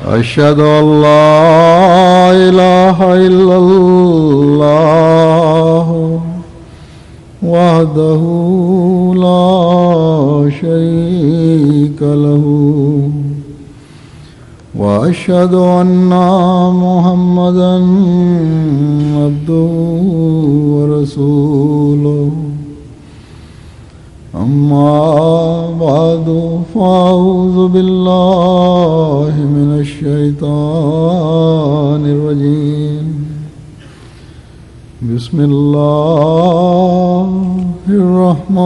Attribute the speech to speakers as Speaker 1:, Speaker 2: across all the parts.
Speaker 1: أشهد أن لا إله إلا الله وحده لا شريك له وأشهد أن محمدا عبده ورسوله أما بعد فأعوذ بالله من الشيطان الرجيم بسم الله الرحمن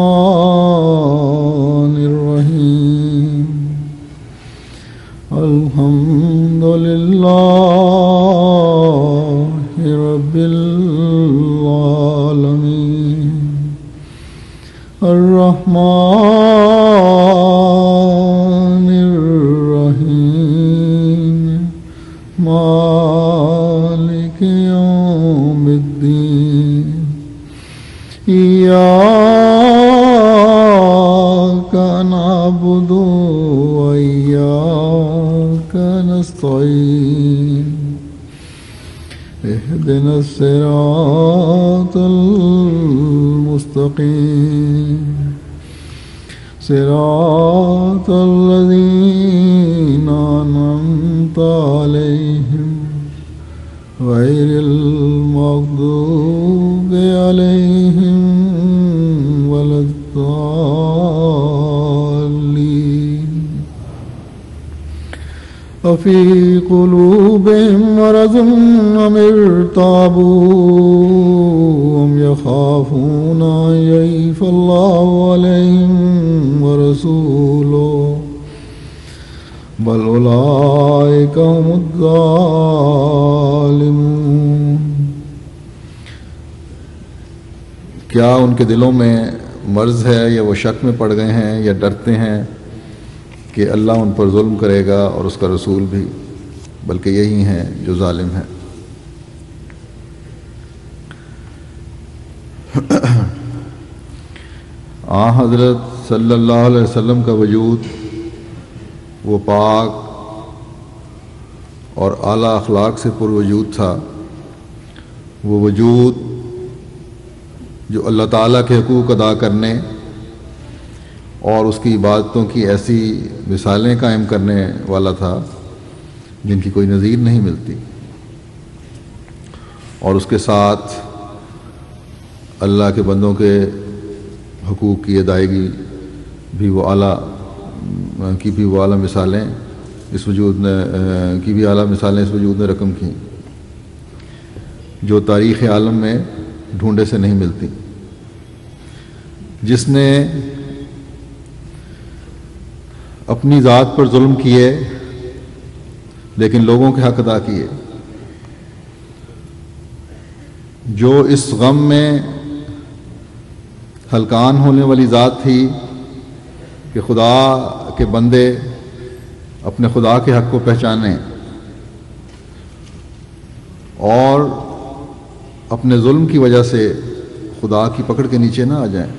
Speaker 1: الرحيم الحمد لله رب العالمين الرحمن الرحيم مالك يوم الدين إياك نعبد وإياك نستعين اهدنا الصراط المستقيم صراط الذين أنعمت عليهم غير المغضوب عليهم ولا الضالين وفي قلوبهم مرض أم ارتابوا أم يخافون أن يحيف الله عليهم ورسوله بل أولئك هم الظالمون۔
Speaker 2: کیا ان کے دلوں میں مرض ہے یا وہ شک میں پڑ گئے ہیں یا ڈرتے ہیں کہ اللہ ان پر ظلم کرے گا اور اس کا رسول بھی، بلکہ یہی ہیں جو ظالم ہیں۔ حضرت صلی اللہ علیہ وسلم کا وجود وہ پاک اور اعلیٰ اخلاق سے پر وجود تھا، وہ وجود جو اللہ تعالیٰ کے حقوق ادا کرنے اور اس کی عبادتوں کی ایسی مثالیں قائم کرنے والا تھا جن کی کوئی نظیر نہیں ملتی، اور اس کے ساتھ اللہ کے بندوں کے حقوق کی ادائیگی بھی وہ اعلیٰ مثالیں اس وجود نے اس وجود نے رقم کی جو تاریخ عالم میں ڈھونڈے سے نہیں ملتی۔ جس نے اپنی ذات پر ظلم کیے لیکن لوگوں کے حق ادا کیے، جو اس غم میں ہلکان ہونے والی ذات تھی کہ خدا کے بندے اپنے خدا کے حق کو پہچانیں اور اپنے ظلم کی وجہ سے خدا کی پکڑ کے نیچے نہ آ جائیں،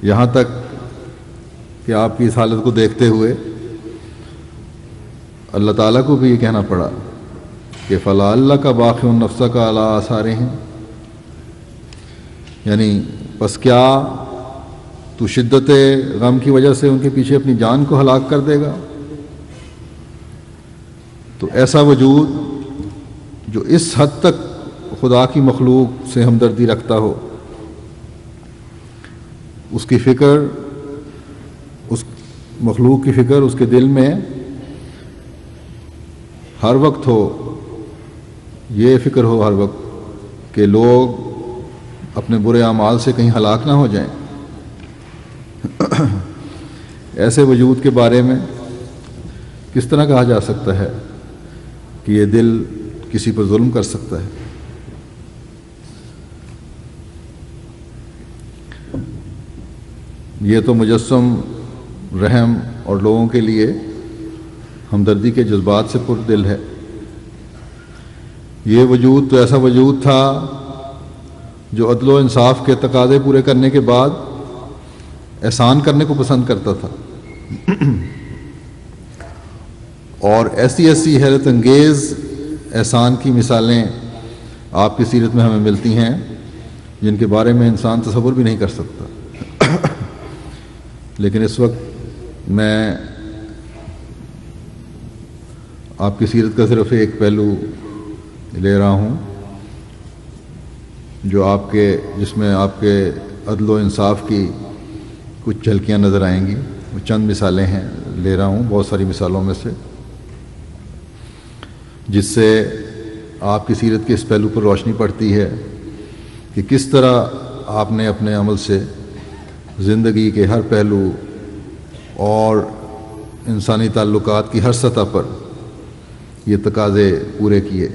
Speaker 2: یہاں تک کہ آپ کی اس حالت کو دیکھتے ہوئے اللہ تعالیٰ کو بھی یہ کہنا پڑا کہ فلا اللہ کا باقی النفس کا علی آثارہم، یعنی بس کیا تو شدت غم کی وجہ سے ان کے پیچھے اپنی جان کو ہلاک کر دے گا؟ تو ایسا وجود جو اس حد تک خدا کی مخلوق سے ہمدردی رکھتا ہو، اس کی فکر، اس مخلوق کی فکر اس کے دل میں ہر وقت ہو، یہ فکر ہو ہر وقت کہ لوگ اپنے برے اعمال سے کہیں ہلاک نہ ہو جائیں، ایسے وجود کے بارے میں کس طرح کہا جا سکتا ہے کہ یہ دل کسی پر ظلم کر سکتا ہے؟ یہ تو مجسم رحم اور لوگوں کے لیے ہمدردی کے جذبات سے پر دل ہے۔ یہ وجود تو ایسا وجود تھا جو عدل و انصاف کے تقاضے پورے کرنے کے بعد احسان کرنے کو پسند کرتا تھا، اور ایسی ایسی حیرت انگیز احسان کی مثالیں آپ کی سیرت میں ہمیں ملتی ہیں جن کے بارے میں انسان تصور بھی نہیں کر سکتا۔ لیکن اس وقت میں آپ کی سیرت کا صرف ایک پہلو لے رہا ہوں جس میں آپ کے عدل و انصاف کی کچھ جھلکیاں نظر آئیں گی۔ وہ چند مثالیں ہیں، لے رہا ہوں بہت ساری مثالوں میں سے، جس سے آپ کی سیرت کے اس پہلو پر روشنی پڑتی ہے کہ کس طرح آپ نے اپنے عمل سے زندگی کے ہر پہلو اور انسانی تعلقات کی ہر سطح پر یہ تقاضے پورے کیے،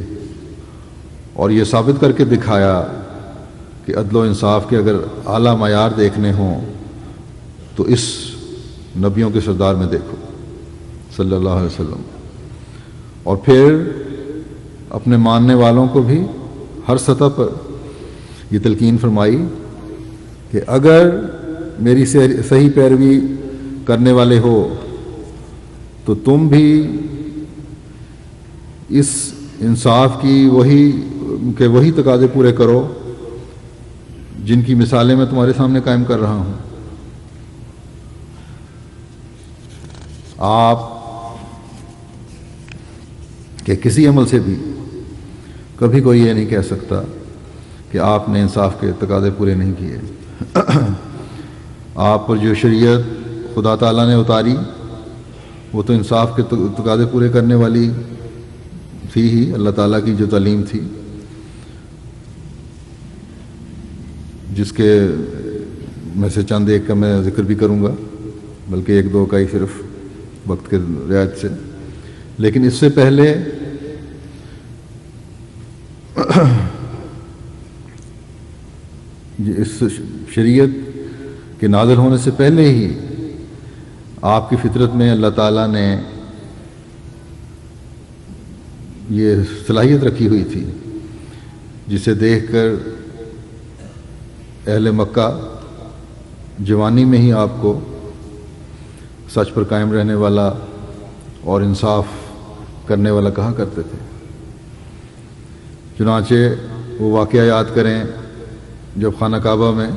Speaker 2: اور یہ ثابت کر کے دکھایا کہ عدل و انصاف کے اگر اعلیٰ معیار دیکھنے ہوں تو اس نبیوں کے سردار میں دیکھو صلی اللہ علیہ وسلم، اور پھر اپنے ماننے والوں کو بھی ہر سطح پر یہ تلقین فرمائی کہ اگر میری صحیح پیروی کرنے والے ہو تو تم بھی اس انصاف کی وہی تقاضے پورے کرو جن کی مثالیں میں تمہارے سامنے قائم کر رہا ہوں۔ آپ کے کسی عمل سے بھی کبھی کوئی یہ نہیں کہہ سکتا کہ آپ نے انصاف کے تقاضے پورے نہیں کیے۔ آپ پر جو شریعت خدا تعالیٰ نے اتاری وہ تو انصاف کے تقاضے پورے کرنے والی تھی ہی، اللہ تعالیٰ کی جو تعلیم تھی، جس کے میں سے چند ایک کا میں ذکر بھی کروں گا، بلکہ ایک دو کا ہی صرف وقت کے رعایت سے۔ لیکن اس سے پہلے اس شریعت کے نازل ہونے سے پہلے ہی آپ کی فطرت میں اللہ تعالیٰ نے یہ صلاحیت رکھی ہوئی تھی جسے دیکھ کر اہل مکہ جوانی میں ہی آپ کو سچ پر قائم رہنے والا اور انصاف کرنے والا کہا کرتے تھے۔ چنانچہ وہ واقعہ یاد کریں جب خانہ کعبہ میں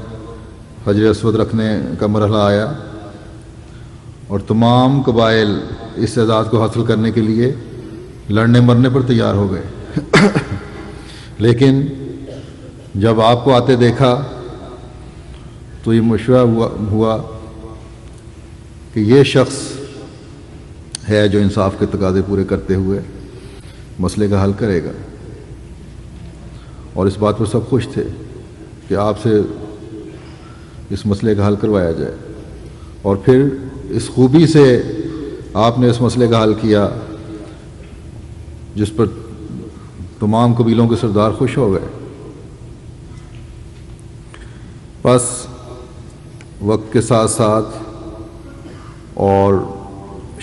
Speaker 2: حجر اسود رکھنے کا مرحلہ آیا اور تمام قبائل اس اعزاز کو حاصل کرنے کے لیے لڑنے مرنے پر تیار ہو گئے، لیکن جب آپ کو آتے دیکھا تو یہ مشورہ ہوا کہ یہ شخص ہے جو انصاف کے تقاضے پورے کرتے ہوئے مسئلے کا حل کرے گا، اور اس بات پر سب خوش تھے کہ آپ سے اس مسئلے کا حل کروایا جائے، اور پھر اس خوبی سے آپ نے اس مسئلے کا حل کیا جس پر تمام قبیلوں کے سردار خوش ہو گئے۔ بس وقت کے ساتھ ساتھ اور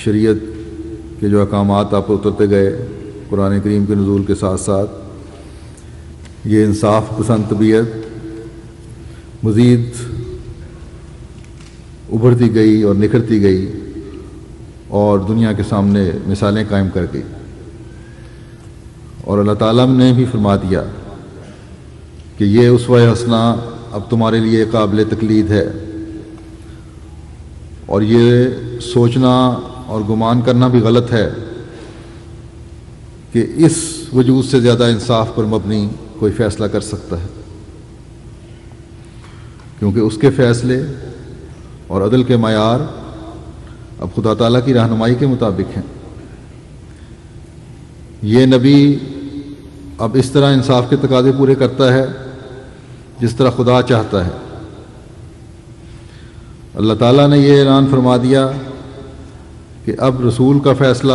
Speaker 2: شریعت کے جو احکامات آپ اترتے گئے، قرآن کریم کے نزول کے ساتھ ساتھ یہ انصاف پسند طبیعت مزید ابھرتی گئی اور نکھرتی گئی اور دنیا کے سامنے مثالیں قائم کر گئی، اور اللہ تعالیٰ نے بھی فرما دیا کہ یہ اسوہ حسنہ اب تمہارے لیے قابل تقلید ہے، اور یہ سوچنا اور گمان کرنا بھی غلط ہے کہ اس وجود سے زیادہ انصاف پر مبنی کوئی فیصلہ کر سکتا ہے، کیونکہ اس کے فیصلے اور عدل کے معیار اب خدا تعالیٰ کی رہنمائی کے مطابق ہیں۔ یہ نبی اب اس طرح انصاف کے تقاضے پورے کرتا ہے جس طرح خدا چاہتا ہے۔ اللہ تعالیٰ نے یہ اعلان فرما دیا کہ اب رسول کا فیصلہ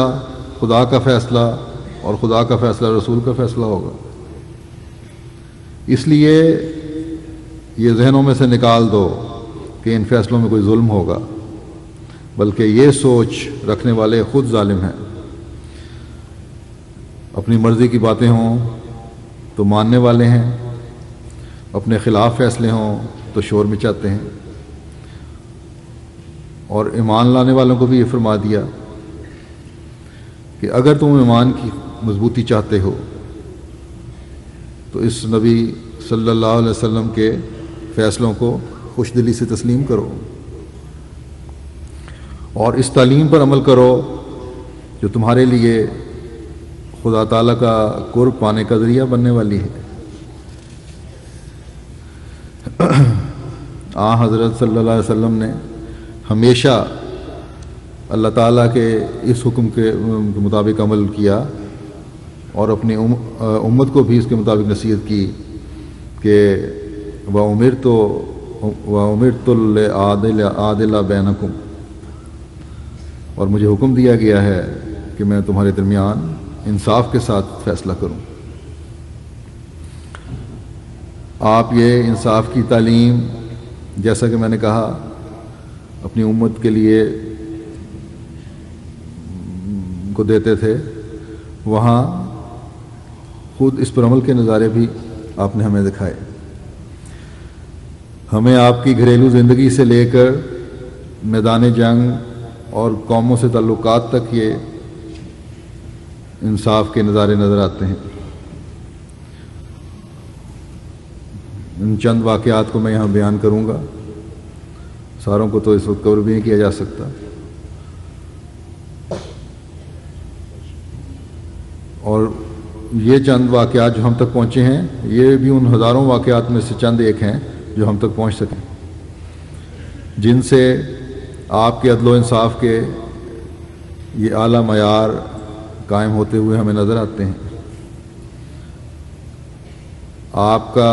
Speaker 2: خدا کا فیصلہ اور خدا کا فیصلہ رسول کا فیصلہ ہوگا۔ اس لیے یہ ذہنوں میں سے نکال دو کہ ان فیصلوں میں کوئی ظلم ہوگا، بلکہ یہ سوچ رکھنے والے خود ظالم ہیں۔ اپنی مرضی کی باتیں ہوں تو ماننے والے ہیں، اپنے خلاف فیصلے ہوں تو شور مچاتے ہیں۔ اور ایمان لانے والوں کو بھی یہ فرما دیا کہ اگر تم ایمان کی مضبوطی چاہتے ہو تو اس نبی صلی اللہ علیہ وسلم کے فیصلوں کو خوش دلی سے تسلیم کرو اور اس تعلیم پر عمل کرو جو تمہارے لیے خدا تعالیٰ کا قرب پانے کا ذریعہ بننے والی ہے۔ حضرت صلی اللہ علیہ وسلم نے ہمیشہ اللہ تعالیٰ کے اس حکم کے مطابق عمل کیا اور اپنی امت کو بھی اس کے مطابق نصیحت کی کہ وَأُمِرْتُ لِأَعْدِلَ بَيْنَكُمْ، اور مجھے حکم دیا گیا ہے کہ میں تمہارے درمیان انصاف کے ساتھ فیصلہ کروں۔ آپ یہ انصاف کی تعلیم جیسا کہ میں نے کہا اپنی امت کے لیے کو دیتے تھے، وہاں خود اس پر عمل کے نظارے بھی آپ نے ہمیں دکھائے۔ ہمیں آپ کی گھریلو زندگی سے لے کر میدان جنگ اور قوموں سے تعلقات تک یہ انصاف کے نظارے نظر آتے ہیں۔ ان چند واقعات کو میں یہاں بیان کروں گا، ساروں کو تو اس وقت کور بھی نہیں کیا جا سکتا، اور یہ چند واقعات جو ہم تک پہنچے ہیں یہ بھی ان ہزاروں واقعات میں سے چند ایک ہیں جو ہم تک پہنچ سکیں، جن سے آپ کے عدل و انصاف کے یہ اعلیٰ معیار قائم ہوتے ہوئے ہمیں نظر آتے ہیں۔ آپ کا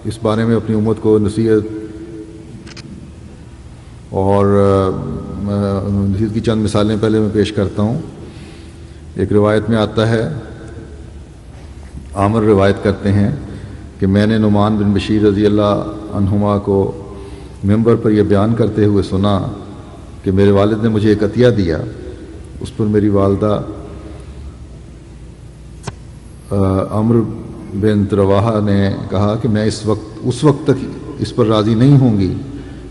Speaker 2: اس بارے میں اپنی امت کو نصیحت اور نصیحت کی چند مثالیں پہلے میں پیش کرتا ہوں۔ ایک روایت میں آتا ہے، عامر روایت کرتے ہیں کہ میں نے نعمان بن بشیر رضی اللہ عنہما کو ممبر پر یہ بیان کرتے ہوئے سنا کہ میرے والد نے مجھے ایک عطیہ دیا۔ اس پر میری والدہ عمرو بنت رواحہ نے کہا کہ میں اس وقت تک اس پر راضی نہیں ہوں گی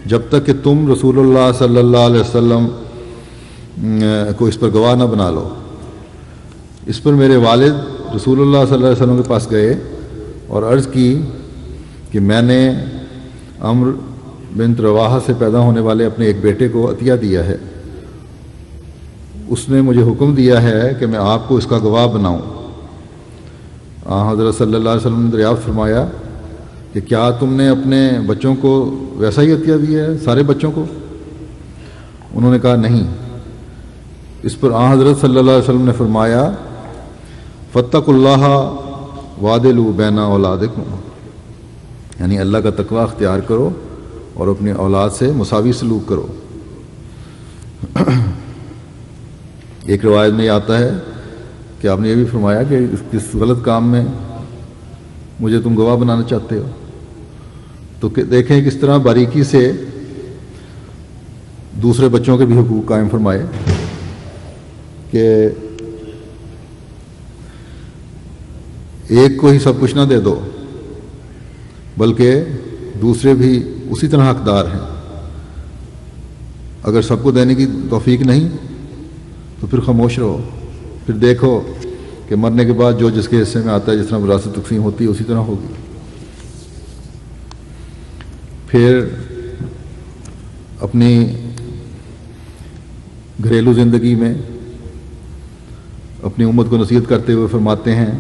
Speaker 2: جب تک کہ تم رسول اللہ صلی اللہ علیہ وسلم کو اس پر گواہ نہ بنا لو۔ اس پر میرے والد رسول اللہ صلی اللہ علیہ وسلم کے پاس گئے اور عرض کی کہ میں نے عمرو بنت رواحہ سے پیدا ہونے والے اپنے ایک بیٹے کو عطیہ دیا ہے، اس نے مجھے حکم دیا ہے کہ میں آپ کو اس کا گواہ بناؤں۔ حضرت صلی اللہ علیہ وسلم نے دریافت فرمایا کہ کیا تم نے اپنے بچوں کو ویسا ہی عطیہ دیا ہے، سارے بچوں کو؟ انہوں نے کہا نہیں۔ اس پر حضرت صلی اللہ علیہ وسلم نے فرمایا فاتقوا اللہ وعدلوا بین اولادکم، یعنی اللہ کا تقوی اختیار کرو اور اپنی اولاد سے مساوی سلوک کرو۔ ایک روایت میں یہ آتا ہے کہ آپ نے یہ بھی فرمایا کہ اس غلط کام میں مجھے تم گواہ بنانا چاہتے ہو۔ تو دیکھیں کس طرح باریکی سے دوسرے بچوں کے بھی حقوق قائم فرمائے کہ ایک کو ہی سب کچھ نہ دے دو بلکہ دوسرے بھی اسی طرح حقدار ہیں۔ اگر سب کو دینے کی توفیق نہیں تو پھر خاموش رہو، پھر دیکھو کہ مرنے کے بعد جو جس کے حصے میں آتا ہے، جس طرح وراثت تقسیم ہوتی ہے اسی طرح ہوگی۔ پھر اپنی گھریلو زندگی میں اپنی امت کو نصیحت کرتے ہوئے فرماتے ہیں،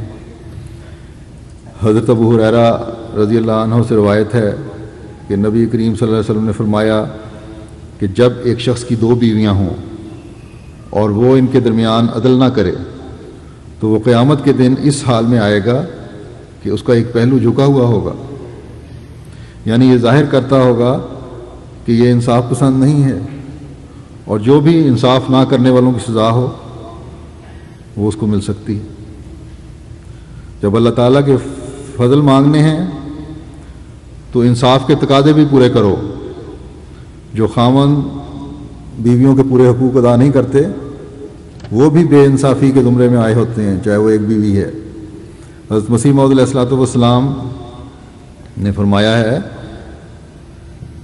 Speaker 2: حضرت ابو ہریرہ رضی اللہ عنہ سے روایت ہے کہ نبی کریم صلی اللہ علیہ وسلم نے فرمایا کہ جب ایک شخص کی دو بیویاں ہوں اور وہ ان کے درمیان عدل نہ کرے تو وہ قیامت کے دن اس حال میں آئے گا کہ اس کا ایک پہلو جھکا ہوا ہوگا، یعنی یہ ظاہر کرتا ہوگا کہ یہ انصاف پسند نہیں ہے، اور جو بھی انصاف نہ کرنے والوں کی سزا ہو وہ اس کو مل سکتی ہے۔ جب اللہ تعالیٰ کے فضل مانگنے ہیں تو انصاف کے تقاضے بھی پورے کرو۔ جو خاوند بیویوں کے پورے حقوق ادا نہیں کرتے وہ بھی بے انصافی کے زمرے میں آئے ہوتے ہیں، چاہے وہ ایک بیوی ہے۔ حضرت مسیح موعود علیہ الصلوۃ والسلام نے فرمایا ہے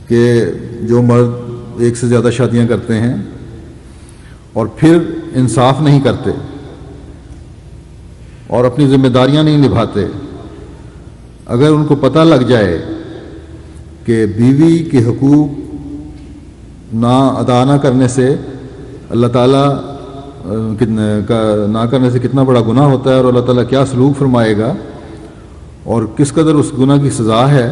Speaker 2: کہ جو مرد ایک سے زیادہ شادیاں کرتے ہیں اور پھر انصاف نہیں کرتے اور اپنی ذمہ داریاں نہیں نبھاتے، اگر ان کو پتہ لگ جائے کہ بیوی کے حقوق نہ ادا نہ کرنے سے اللہ تعالیٰ نہ کرنے سے کتنا بڑا گناہ ہوتا ہے اور اللہ تعالیٰ کیا سلوک فرمائے گا اور کس قدر اس گناہ کی سزا ہے،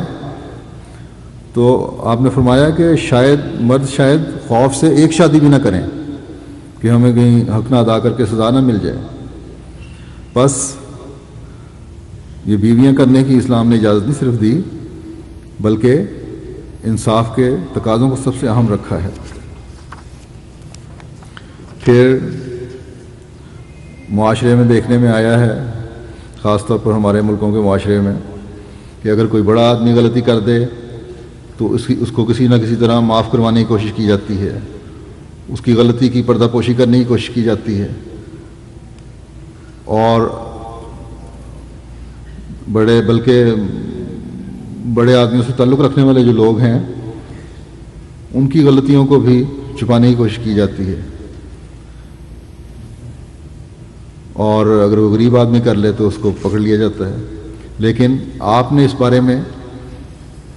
Speaker 2: تو آپ نے فرمایا کہ شاید مرد شاید خوف سے ایک شادی بھی نہ کریں کہ ہمیں کہیں حق نہ ادا کر کے سزا نہ مل جائے۔ بس یہ بیویاں کرنے کی اسلام نے اجازت نہیں صرف دی بلکہ انصاف کے تقاضوں کو سب سے اہم رکھا ہے۔ پھر معاشرے میں دیکھنے میں آیا ہے، خاص طور پر ہمارے ملکوں کے معاشرے میں، کہ اگر کوئی بڑا آدمی غلطی کر دے تو اس کو کسی نہ کسی طرح معاف کروانے کی کوشش کی جاتی ہے، اس کی غلطی کی پردہ پوشی کرنے کی کوشش کی جاتی ہے، اور بلکہ بڑے آدمیوں سے تعلق رکھنے والے جو لوگ ہیں ان کی غلطیوں کو بھی چھپانے کی کوشش کی جاتی ہے، اور اگر وہ غریب آدمی کر لے تو اس کو پکڑ لیا جاتا ہے۔ لیکن آپ نے اس بارے میں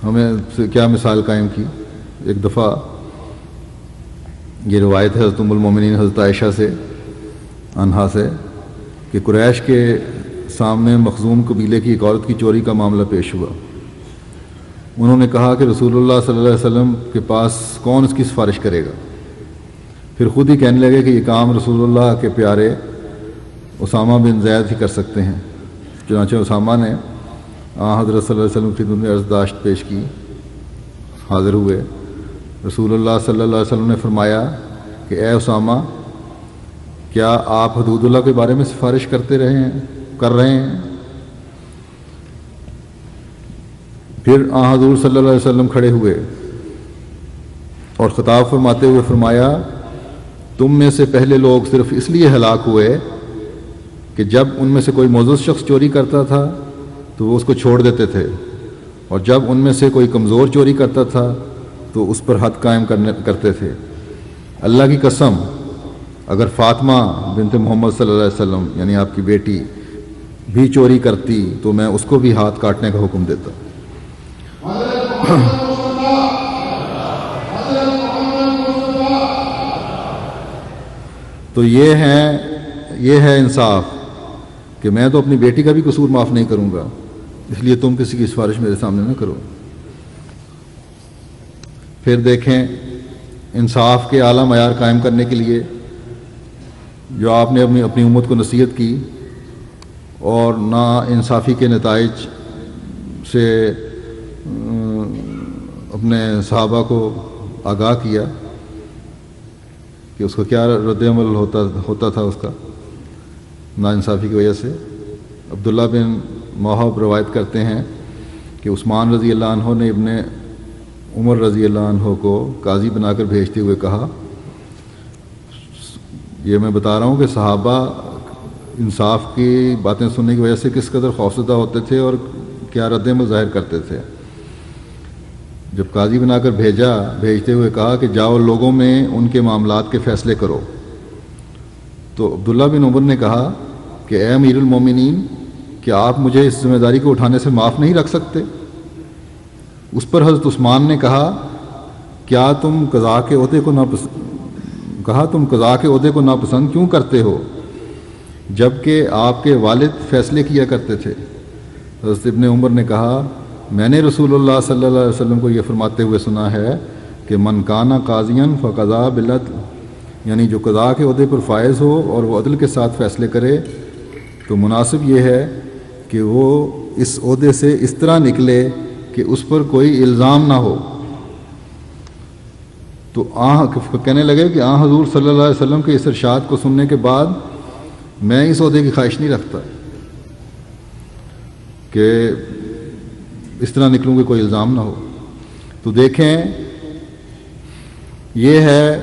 Speaker 2: ہمیں کیا مثال قائم کی؟ ایک دفعہ یہ روایت ہے حضرت ام المومنین حضرت عائشہ سے عنہا سے کہ قریش کے سامنے مخزوم قبیلے کی ایک عورت کی چوری کا معاملہ پیش ہوا۔ انہوں نے کہا کہ رسول اللہ صلی اللہ علیہ وسلم کے پاس کون اس کی سفارش کرے گا؟ پھر خود ہی کہنے لگے کہ یہ کام رسول اللہ کے پیارے اسامہ بن زید ہی کر سکتے ہیں۔ چنانچہ اسامہ نے حضرت صلی اللہ علیہ وسلم کی خدمت میں عرضداشت پیش کی، حاضر ہوئے۔ رسول اللہ صلی اللہ علیہ وسلم نے فرمایا کہ اے اسامہ، کیا آپ حدود اللہ کے بارے میں سفارش کر رہے ہیں؟ پھر حضور صلی اللہ علیہ وسلم کھڑے ہوئے اور خطاب فرماتے ہوئے فرمایا، تم میں سے پہلے لوگ صرف اس لیے ہلاک ہوئے کہ جب ان میں سے کوئی معزز شخص چوری کرتا تھا تو وہ اس کو چھوڑ دیتے تھے، اور جب ان میں سے کوئی کمزور چوری کرتا تھا تو اس پر حد قائم کرتے تھے۔ اللہ کی قسم، اگر فاطمہ بنت محمد صلی اللہ علیہ وسلم یعنی آپ کی بیٹی بھی چوری کرتی تو میں اس کو بھی ہاتھ کاٹنے کا حکم دیتا۔ تو یہ ہے انصاف کہ میں تو اپنی بیٹی کا بھی قصور معاف نہیں کروں گا، اس لیے تم کسی کی سفارش میرے سامنے نہ کرو۔ پھر دیکھیں انصاف کے اعلیٰ معیار قائم کرنے کے لیے جو آپ نے اپنی امت کو نصیحت کی اور نا انصافی کے نتائج سے اپنے صحابہ کو آگاہ کیا کہ اس کا کیا رد عمل ہوتا تھا اس کا نا انصافی کی وجہ سے۔ عبداللہ بن موہب روایت کرتے ہیں کہ عثمان رضی اللہ عنہ نے ابن عمر رضی اللہ عنہ کو قاضی بنا کر بھیجتے ہوئے کہا، یہ میں بتا رہا ہوں کہ صحابہ انصاف کی باتیں سننے کی وجہ سے کس قدر خوفزدہ ہوتے تھے اور کیا رد عمل ظاہر کرتے تھے۔ جب قاضی بنا کر بھیجتے ہوئے کہا کہ جاؤ لوگوں میں ان کے معاملات کے فیصلے کرو، تو عبداللہ بن عمر نے کہا کہ اے امیر المومنین، کیا آپ مجھے اس ذمہ داری کو اٹھانے سے معاف نہیں رکھ سکتے؟ اس پر حضرت عثمان نے کہا، کیا تم قضاء کے عہدے کو ناپسند کیوں کرتے ہو جبکہ آپ کے والد فیصلے کیا کرتے تھے؟ حضرت ابن عمر نے کہا، میں نے رسول اللہ صلی اللہ علیہ وسلم کو یہ فرماتے ہوئے سنا ہے کہ من کانا قاضیاً فقضا بالعدل، یعنی جو قضاء کے عہدے پر فائز ہو اور وہ عدل کے ساتھ فیصلے کرے تو مناسب یہ ہے کہ وہ اس عہدے سے اس طرح نکلے کہ اس پر کوئی الزام نہ ہو۔ تو کہنے لگے کہ حضور صلی اللہ علیہ وسلم کے اس ارشاد کو سننے کے بعد میں اس عہدے کی خواہش نہیں رکھتا کہ اس طرح نکلوں کہ کوئی الزام نہ ہو۔ تو دیکھیں یہ ہے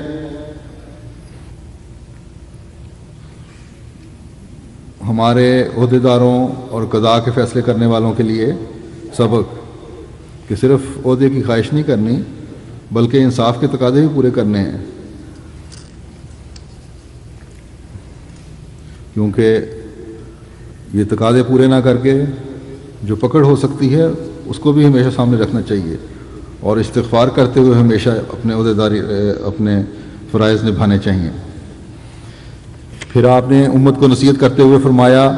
Speaker 2: ہمارے عہدیداروں اور قضاء کے فیصلے کرنے والوں کے لیے سبق کہ صرف عہدے کی خواہش نہیں کرنی بلکہ انصاف کے تقاضے بھی پورے کرنے ہیں، کیونکہ یہ تقاضے پورے نہ کر کے جو پکڑ ہو سکتی ہے اس کو بھی ہمیشہ سامنے رکھنا چاہیے، اور استغفار کرتے ہوئے ہمیشہ اپنے عہدیداری اپنے فرائض نبھانے چاہیے۔ پھر آپ نے امت کو نصیحت کرتے ہوئے فرمایا،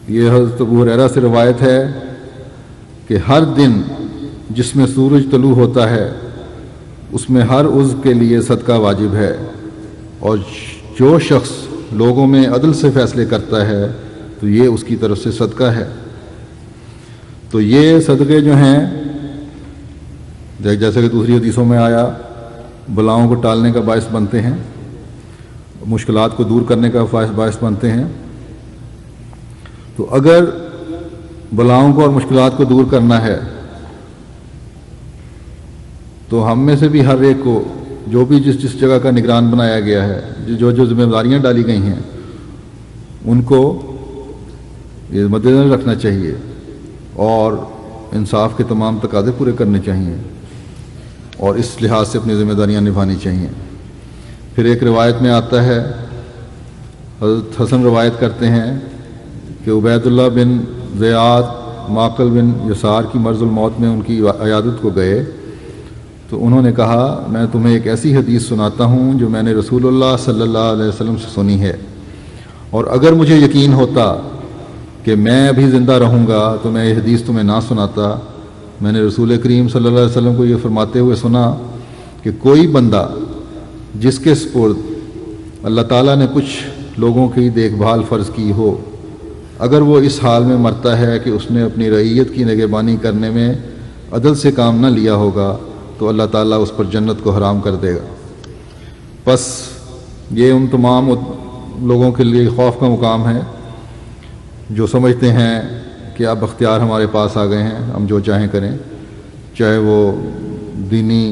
Speaker 2: یہ حضرت ابو ہریرہ سے روایت ہے کہ ہر دن جس میں سورج طلوع ہوتا ہے اس میں ہر عضو کے لیے صدقہ واجب ہے، اور جو شخص لوگوں میں عدل سے فیصلے کرتا ہے تو یہ اس کی طرف سے صدقہ ہے۔ تو یہ صدقے جو ہیں جیسے کہ دوسری حدیثوں میں آیا، بلاؤں کو ٹالنے کا باعث بنتے ہیں، مشکلات کو دور کرنے کا باعث بنتے ہیں۔ تو اگر بلاؤں کو اور مشکلات کو دور کرنا ہے تو ہم میں سے بھی ہر ایک کو جو بھی جس جگہ کا نگران بنایا گیا ہے، جو ذمہ داریاں ڈالی گئی ہیں، ان کو یہ مد نظر رکھنا چاہیے اور انصاف کے تمام تقاضے پورے کرنے چاہیے، اور اس لحاظ سے اپنی ذمہ داریاں نبھانی چاہیے۔ پھر ایک روایت میں آتا ہے، حضرت حسن روایت کرتے ہیں کہ عبید اللہ بن زیاد معقل بن یسار کی مرض الموت میں ان کی عیادت کو گئے تو انہوں نے کہا، میں تمہیں ایک ایسی حدیث سناتا ہوں جو میں نے رسول اللہ صلی اللہ علیہ وسلم سے سنی ہے، اور اگر مجھے یقین ہوتا کہ میں ابھی زندہ رہوں گا تو میں یہ حدیث تمہیں نہ سناتا۔ میں نے رسول کریم صلی اللہ علیہ وسلم کو یہ فرماتے ہوئے سنا کہ کوئی بندہ جس کے سپرد اللہ تعالیٰ نے کچھ لوگوں کی دیکھ بھال فرض کی ہو، اگر وہ اس حال میں مرتا ہے کہ اس نے اپنی رعیت کی نگہبانی کرنے میں عدل سے کام نہ لیا ہوگا تو اللہ تعالیٰ اس پر جنت کو حرام کر دے گا۔ بس یہ ان تمام لوگوں کے لیے خوف کا مقام ہے جو سمجھتے ہیں کہ اب اختیار ہمارے پاس آ گئے ہیں، ہم جو چاہیں کریں، چاہے وہ دینی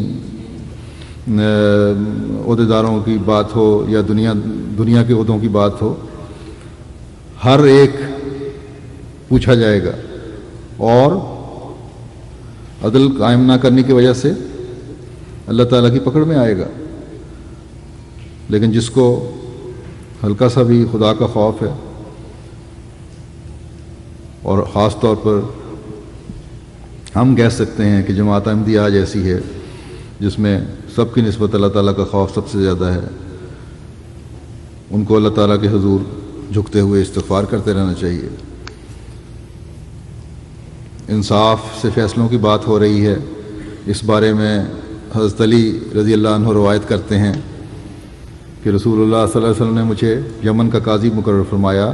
Speaker 2: عہدیداروں کی بات ہو یا دنیا کے عہدوں کی بات ہو، ہر ایک پوچھا جائے گا، اور عدل قائم نہ کرنے کی وجہ سے اللہ تعالیٰ کی پکڑ میں آئے گا۔ لیکن جس کو ہلکا سا بھی خدا کا خوف ہے، اور خاص طور پر ہم کہہ سکتے ہیں کہ جماعت احمدیہ آج ایسی ہے جس میں سب کی نسبت اللہ تعالیٰ کا خوف سب سے زیادہ ہے، ان کو اللہ تعالیٰ کے حضور جھکتے ہوئے استغفار کرتے رہنا چاہیے۔ انصاف سے فیصلوں کی بات ہو رہی ہے، اس بارے میں حضرت علی رضی اللہ عنہ روایت کرتے ہیں کہ رسول اللہ صلی اللہ علیہ وسلم نے مجھے یمن کا قاضی مقرر فرمایا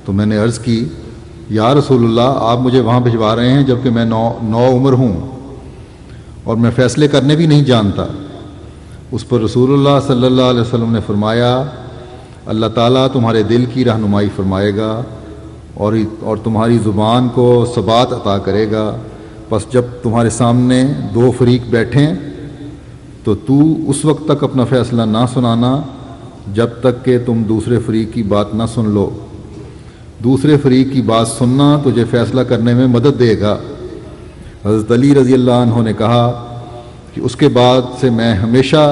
Speaker 2: تو میں نے عرض کی، یا رسول اللہ، آپ مجھے وہاں بھجوا رہے ہیں جبکہ میں نو عمر ہوں اور میں فیصلے کرنے بھی نہیں جانتا۔ اس پر رسول اللہ صلی اللہ علیہ وسلم نے فرمایا، اللہ تعالیٰ تمہارے دل کی رہنمائی فرمائے گا اور تمہاری زبان کو ثبات عطا کرے گا، پس جب تمہارے سامنے دو فریق بیٹھیں تو اس وقت تک اپنا فیصلہ نہ سنانا جب تک کہ تم دوسرے فریق کی بات نہ سن لو۔ دوسرے فریق کی بات سننا تجھے فیصلہ کرنے میں مدد دے گا۔ حضرت علی رضی اللہ عنہ نے کہا کہ اس کے بعد سے میں ہمیشہ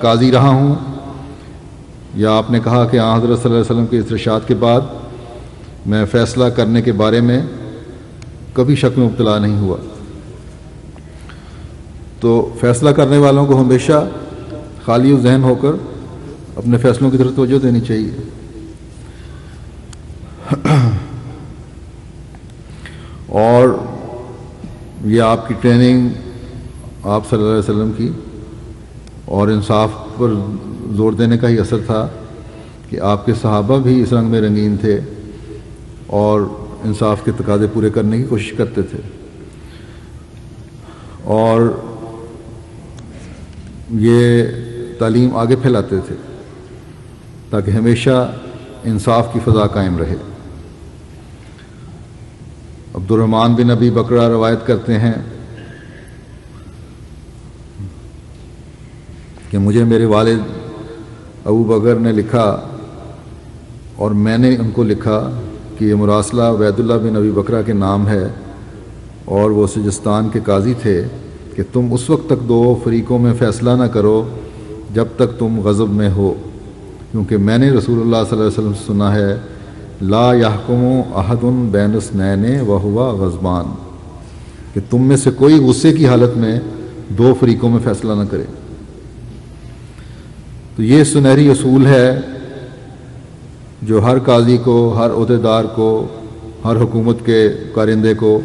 Speaker 2: قاضی رہا ہوں، یا آپ نے کہا کہ حضرت صلی اللہ علیہ وسلم کے ارشاد کے بعد میں فیصلہ کرنے کے بارے میں کبھی شک میں مبتلا نہیں ہوا۔ تو فیصلہ کرنے والوں کو ہمیشہ خالی ذہن ہو کر اپنے فیصلوں کی طرف توجہ دینی چاہیے۔ اور یہ آپ کی ٹریننگ آپ صلی اللہ علیہ وسلم کی اور انصاف پر زور دینے کا ہی اثر تھا کہ آپ کے صحابہ بھی اس رنگ میں رنگین تھے اور انصاف کے تقاضے پورے کرنے کی کوشش کرتے تھے، اور یہ تعلیم آگے پھیلاتے تھے تاکہ ہمیشہ انصاف کی فضا قائم رہے۔ عبد الرحمن بن ابی بکرہ روایت کرتے ہیں کہ مجھے میرے والد ابو بکر نے لکھا اور میں نے ان کو لکھا کہ یہ مراسلہ عبید اللہ بن ابی بکرہ کے نام ہے اور وہ سجستان کے قاضی تھے، کہ تم اس وقت تک دو فریقوں میں فیصلہ نہ کرو جب تک تم غضب میں ہو، کیونکہ میں نے رسول اللہ صلی اللہ علیہ وسلم سے سنا ہے لا یحکم احد بین اثنین وہو غضبان، کہ تم میں سے کوئی غصے کی حالت میں دو فریقوں میں فیصلہ نہ کرے۔ تو یہ سنہری اصول ہے جو ہر قاضی کو، ہر عہدیدار کو، ہر حکومت کے کارندے کو،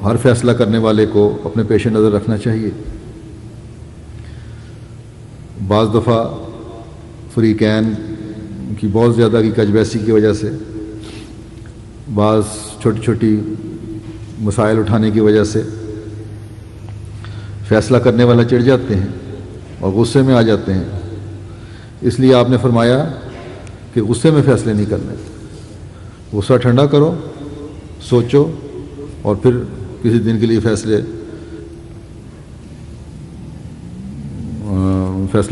Speaker 2: ہر فیصلہ کرنے والے کو اپنے پیش نظر رکھنا چاہیے۔ بعض دفعہ فریقین کی بہت زیادہ کی کج بیسی کی وجہ سے، بعض چھوٹی چھوٹی مسائل اٹھانے کی وجہ سے فیصلہ کرنے والا چڑھ جاتے ہیں اور غصے میں آ جاتے ہیں۔ اس لیے آپ نے فرمایا کہ غصے میں فیصلے نہیں کرنے، غصہ ٹھنڈا کرو، سوچو اور پھر کسی دن کے لیے فیصلہ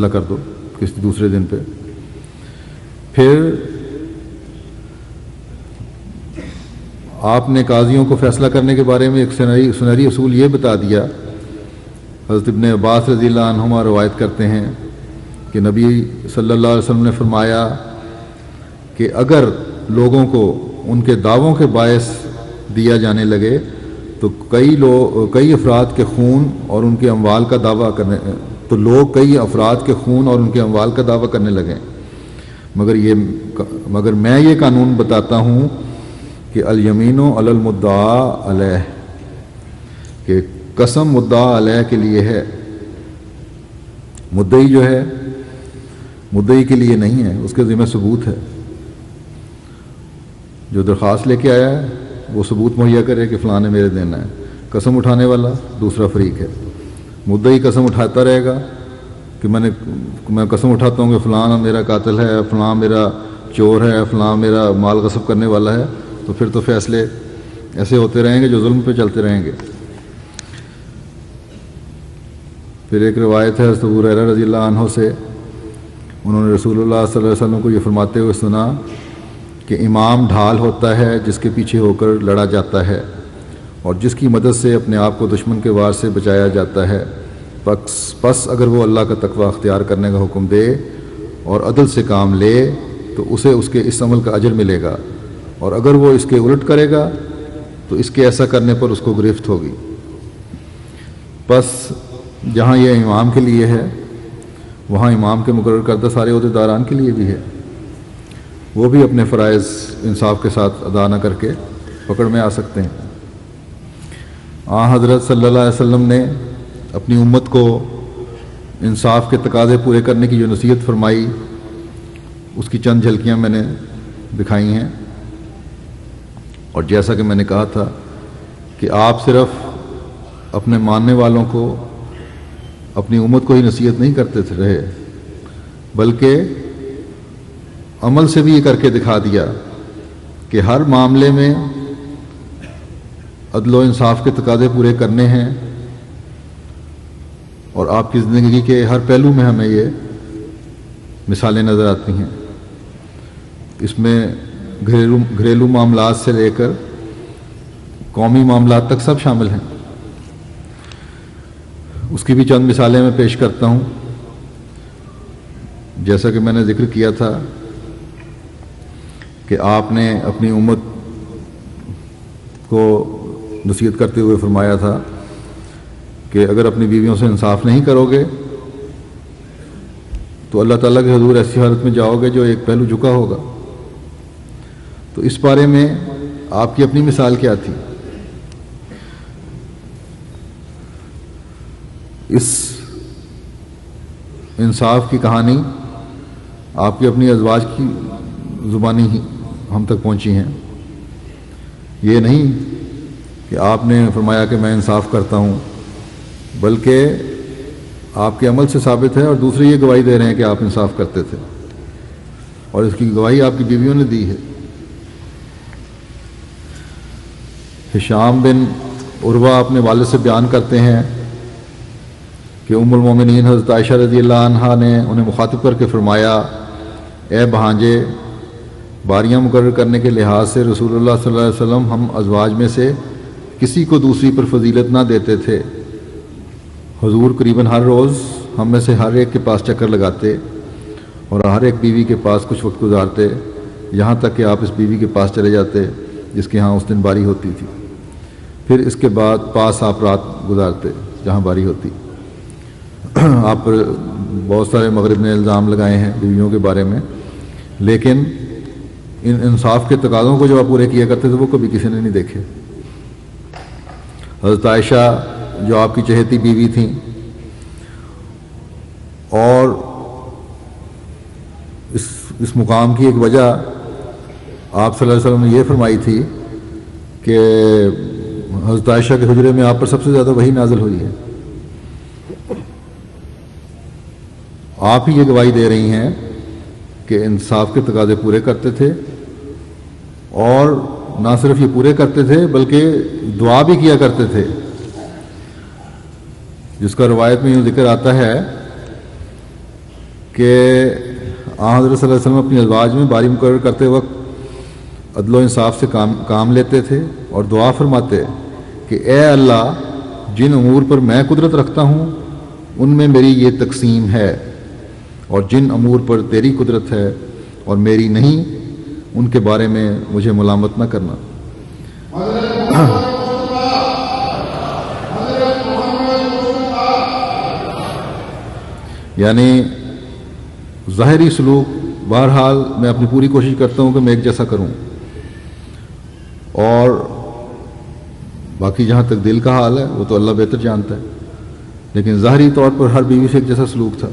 Speaker 2: کر دو کسی دوسرے دن پہ۔ پھر آپ نے قاضیوں کو فیصلہ کرنے کے بارے میں ایک سنہری اصول یہ بتا دیا۔ حضرت ابن عباس رضی اللہ عنہما روایت کرتے ہیں کہ نبی صلی اللہ علیہ وسلم نے فرمایا کہ اگر لوگوں کو ان کے دعووں کے باعث دیا جانے لگے تو کئی افراد کے خون اور ان کے اموال کا دعویٰ کرنے تو لوگ کئی افراد کے خون اور ان کے اموال کا دعویٰ کرنے لگیں، مگر میں یہ قانون بتاتا ہوں کہ الیمین علی المدعا علیہ، کہ قسم مدعا علیہ کے لیے ہے، مدعی جو ہے مدعی کے لیے نہیں ہے، اس کے ذمہ ثبوت ہے۔ جو درخواست لے کے آیا ہے وہ ثبوت مہیا کرے کہ فلاں نے میرے دینا ہے۔ قسم اٹھانے والا دوسرا فریق ہے، مدعی قسم اٹھاتا رہے گا کہ میں قسم اٹھاتا ہوں کہ فلاں میرا قاتل ہے، فلاں میرا چور ہے، فلاں میرا مال غصب کرنے والا ہے، تو پھر تو فیصلے ایسے ہوتے رہیں گے جو ظلم پہ چلتے رہیں گے۔ پھر ایک روایت ہے حضرت ابو ہریرہ رضی اللہ عنہ سے، انہوں نے رسول اللہ صلی اللہ علیہ وسلم کو یہ فرماتے ہوئے سنا کہ امام ڈھال ہوتا ہے جس کے پیچھے ہو کر لڑا جاتا ہے اور جس کی مدد سے اپنے آپ کو دشمن کے وار سے بچایا جاتا ہے، پس اگر وہ اللہ کا تقوی اختیار کرنے کا حکم دے اور عدل سے کام لے تو اسے اس کے اس عمل کا اجر ملے گا، اور اگر وہ اس کے الٹ کرے گا تو اس کے ایسا کرنے پر اس کو گرفت ہوگی۔ پس جہاں یہ امام کے لیے ہے وہاں امام کے مقرر کردہ سارے عہدیداران کے لیے بھی ہے، وہ بھی اپنے فرائض انصاف کے ساتھ ادا نہ کر کے پکڑ میں آ سکتے ہیں۔ حضرت صلی اللہ علیہ وسلم نے اپنی امت کو انصاف کے تقاضے پورے کرنے کی جو نصیحت فرمائی اس کی چند جھلکیاں میں نے دکھائی ہیں، اور جیسا کہ میں نے کہا تھا کہ آپ صرف اپنے ماننے والوں کو، اپنی امت کو ہی نصیحت نہیں کرتے رہے، بلکہ عمل سے بھی یہ کر کے دکھا دیا کہ ہر معاملے میں عدل و انصاف کے تقاضے پورے کرنے ہیں، اور آپ کی زندگی کے ہر پہلو میں ہمیں یہ مثالیں نظر آتی ہیں۔ اس میں گھریلو معاملات سے لے کر قومی معاملات تک سب شامل ہیں۔ اس کی بھی چند مثالیں میں پیش کرتا ہوں۔ جیسا کہ میں نے ذکر کیا تھا کہ آپ نے اپنی امت کو نصیحت کرتے ہوئے فرمایا تھا کہ اگر اپنی بیویوں سے انصاف نہیں کرو گے تو اللہ تعالیٰ کے حضور ایسی حالت میں جاؤ گے جو ایک پہلو جھکا ہوگا۔ تو اس بارے میں آپ کی اپنی مثال کیا تھی؟ اس انصاف کی کہانی آپ کی اپنی ازواج کی زبانی ہی ہم تک پہنچی ہیں۔ یہ نہیں کہ آپ نے فرمایا کہ میں انصاف کرتا ہوں، بلکہ آپ کے عمل سے ثابت ہے، اور دوسرے یہ گواہی دے رہے ہیں کہ آپ انصاف کرتے تھے، اور اس کی گواہی آپ کی بیویوں نے دی ہے۔ ہشام بن عروہ اپنے والد سے بیان کرتے ہیں کہ ام المومنین حضرت عائشہ رضی اللہ عنہا نے انہیں مخاطب کر کے فرمایا، اے بھانجے، باریاں مقرر کرنے کے لحاظ سے رسول اللہ صلی اللہ علیہ وسلم ہم ازواج میں سے کسی کو دوسری پر فضیلت نہ دیتے تھے، حضور قریباً ہر روز ہم میں سے ہر ایک کے پاس چکر لگاتے اور ہر ایک بیوی کے پاس کچھ وقت گزارتے، یہاں تک کہ آپ اس بیوی کے پاس چلے جاتے جس کے ہاں اس دن باری ہوتی تھی، پھر اس کے بعد پاس آپ رات گزارتے جہاں باری ہوتی۔ آپ پر بہت سارے مغرب نے الزام لگائے ہیں بیویوں کے بارے میں، لیکن ان انصاف کے تقاضوں کو جو آپ پورے کیا کرتے تھے وہ کبھی کسی نے نہیں دیکھے۔ حضرت عائشہ جو آپ کی چہیتی بیوی تھیں اور اس مقام کی ایک وجہ آپ صلی اللہ علیہ وسلم نے یہ فرمائی تھی کہ حضرت عائشہ کے حجرے میں آپ پر سب سے زیادہ وحی نازل ہوئی ہے۔ آپ ہی یہ گواہی دے رہی ہیں کہ انصاف کے تقاضے پورے کرتے تھے، اور نہ صرف یہ پورے کرتے تھے بلکہ دعا بھی کیا کرتے تھے، جس کا روایت میں یوں ذکر آتا ہے کہ حضرت صلی اللہ علیہ وسلم اپنی ازواج میں باری مقرر کرتے وقت عدل و انصاف سے کام لیتے تھے اور دعا فرماتے کہ اے اللہ، جن امور پر میں قدرت رکھتا ہوں ان میں میری یہ تقسیم ہے، اور جن امور پر تیری قدرت ہے اور میری نہیں ان کے بارے میں مجھے ملامت نہ کرنا۔ یعنی ظاہری سلوک بہرحال میں اپنی پوری کوشش کرتا ہوں کہ میں ایک جیسا کروں، اور باقی جہاں تک دل کا حال ہے وہ تو اللہ بہتر جانتا ہے، لیکن ظاہری طور پر ہر بیوی سے ایک جیسا سلوک تھا۔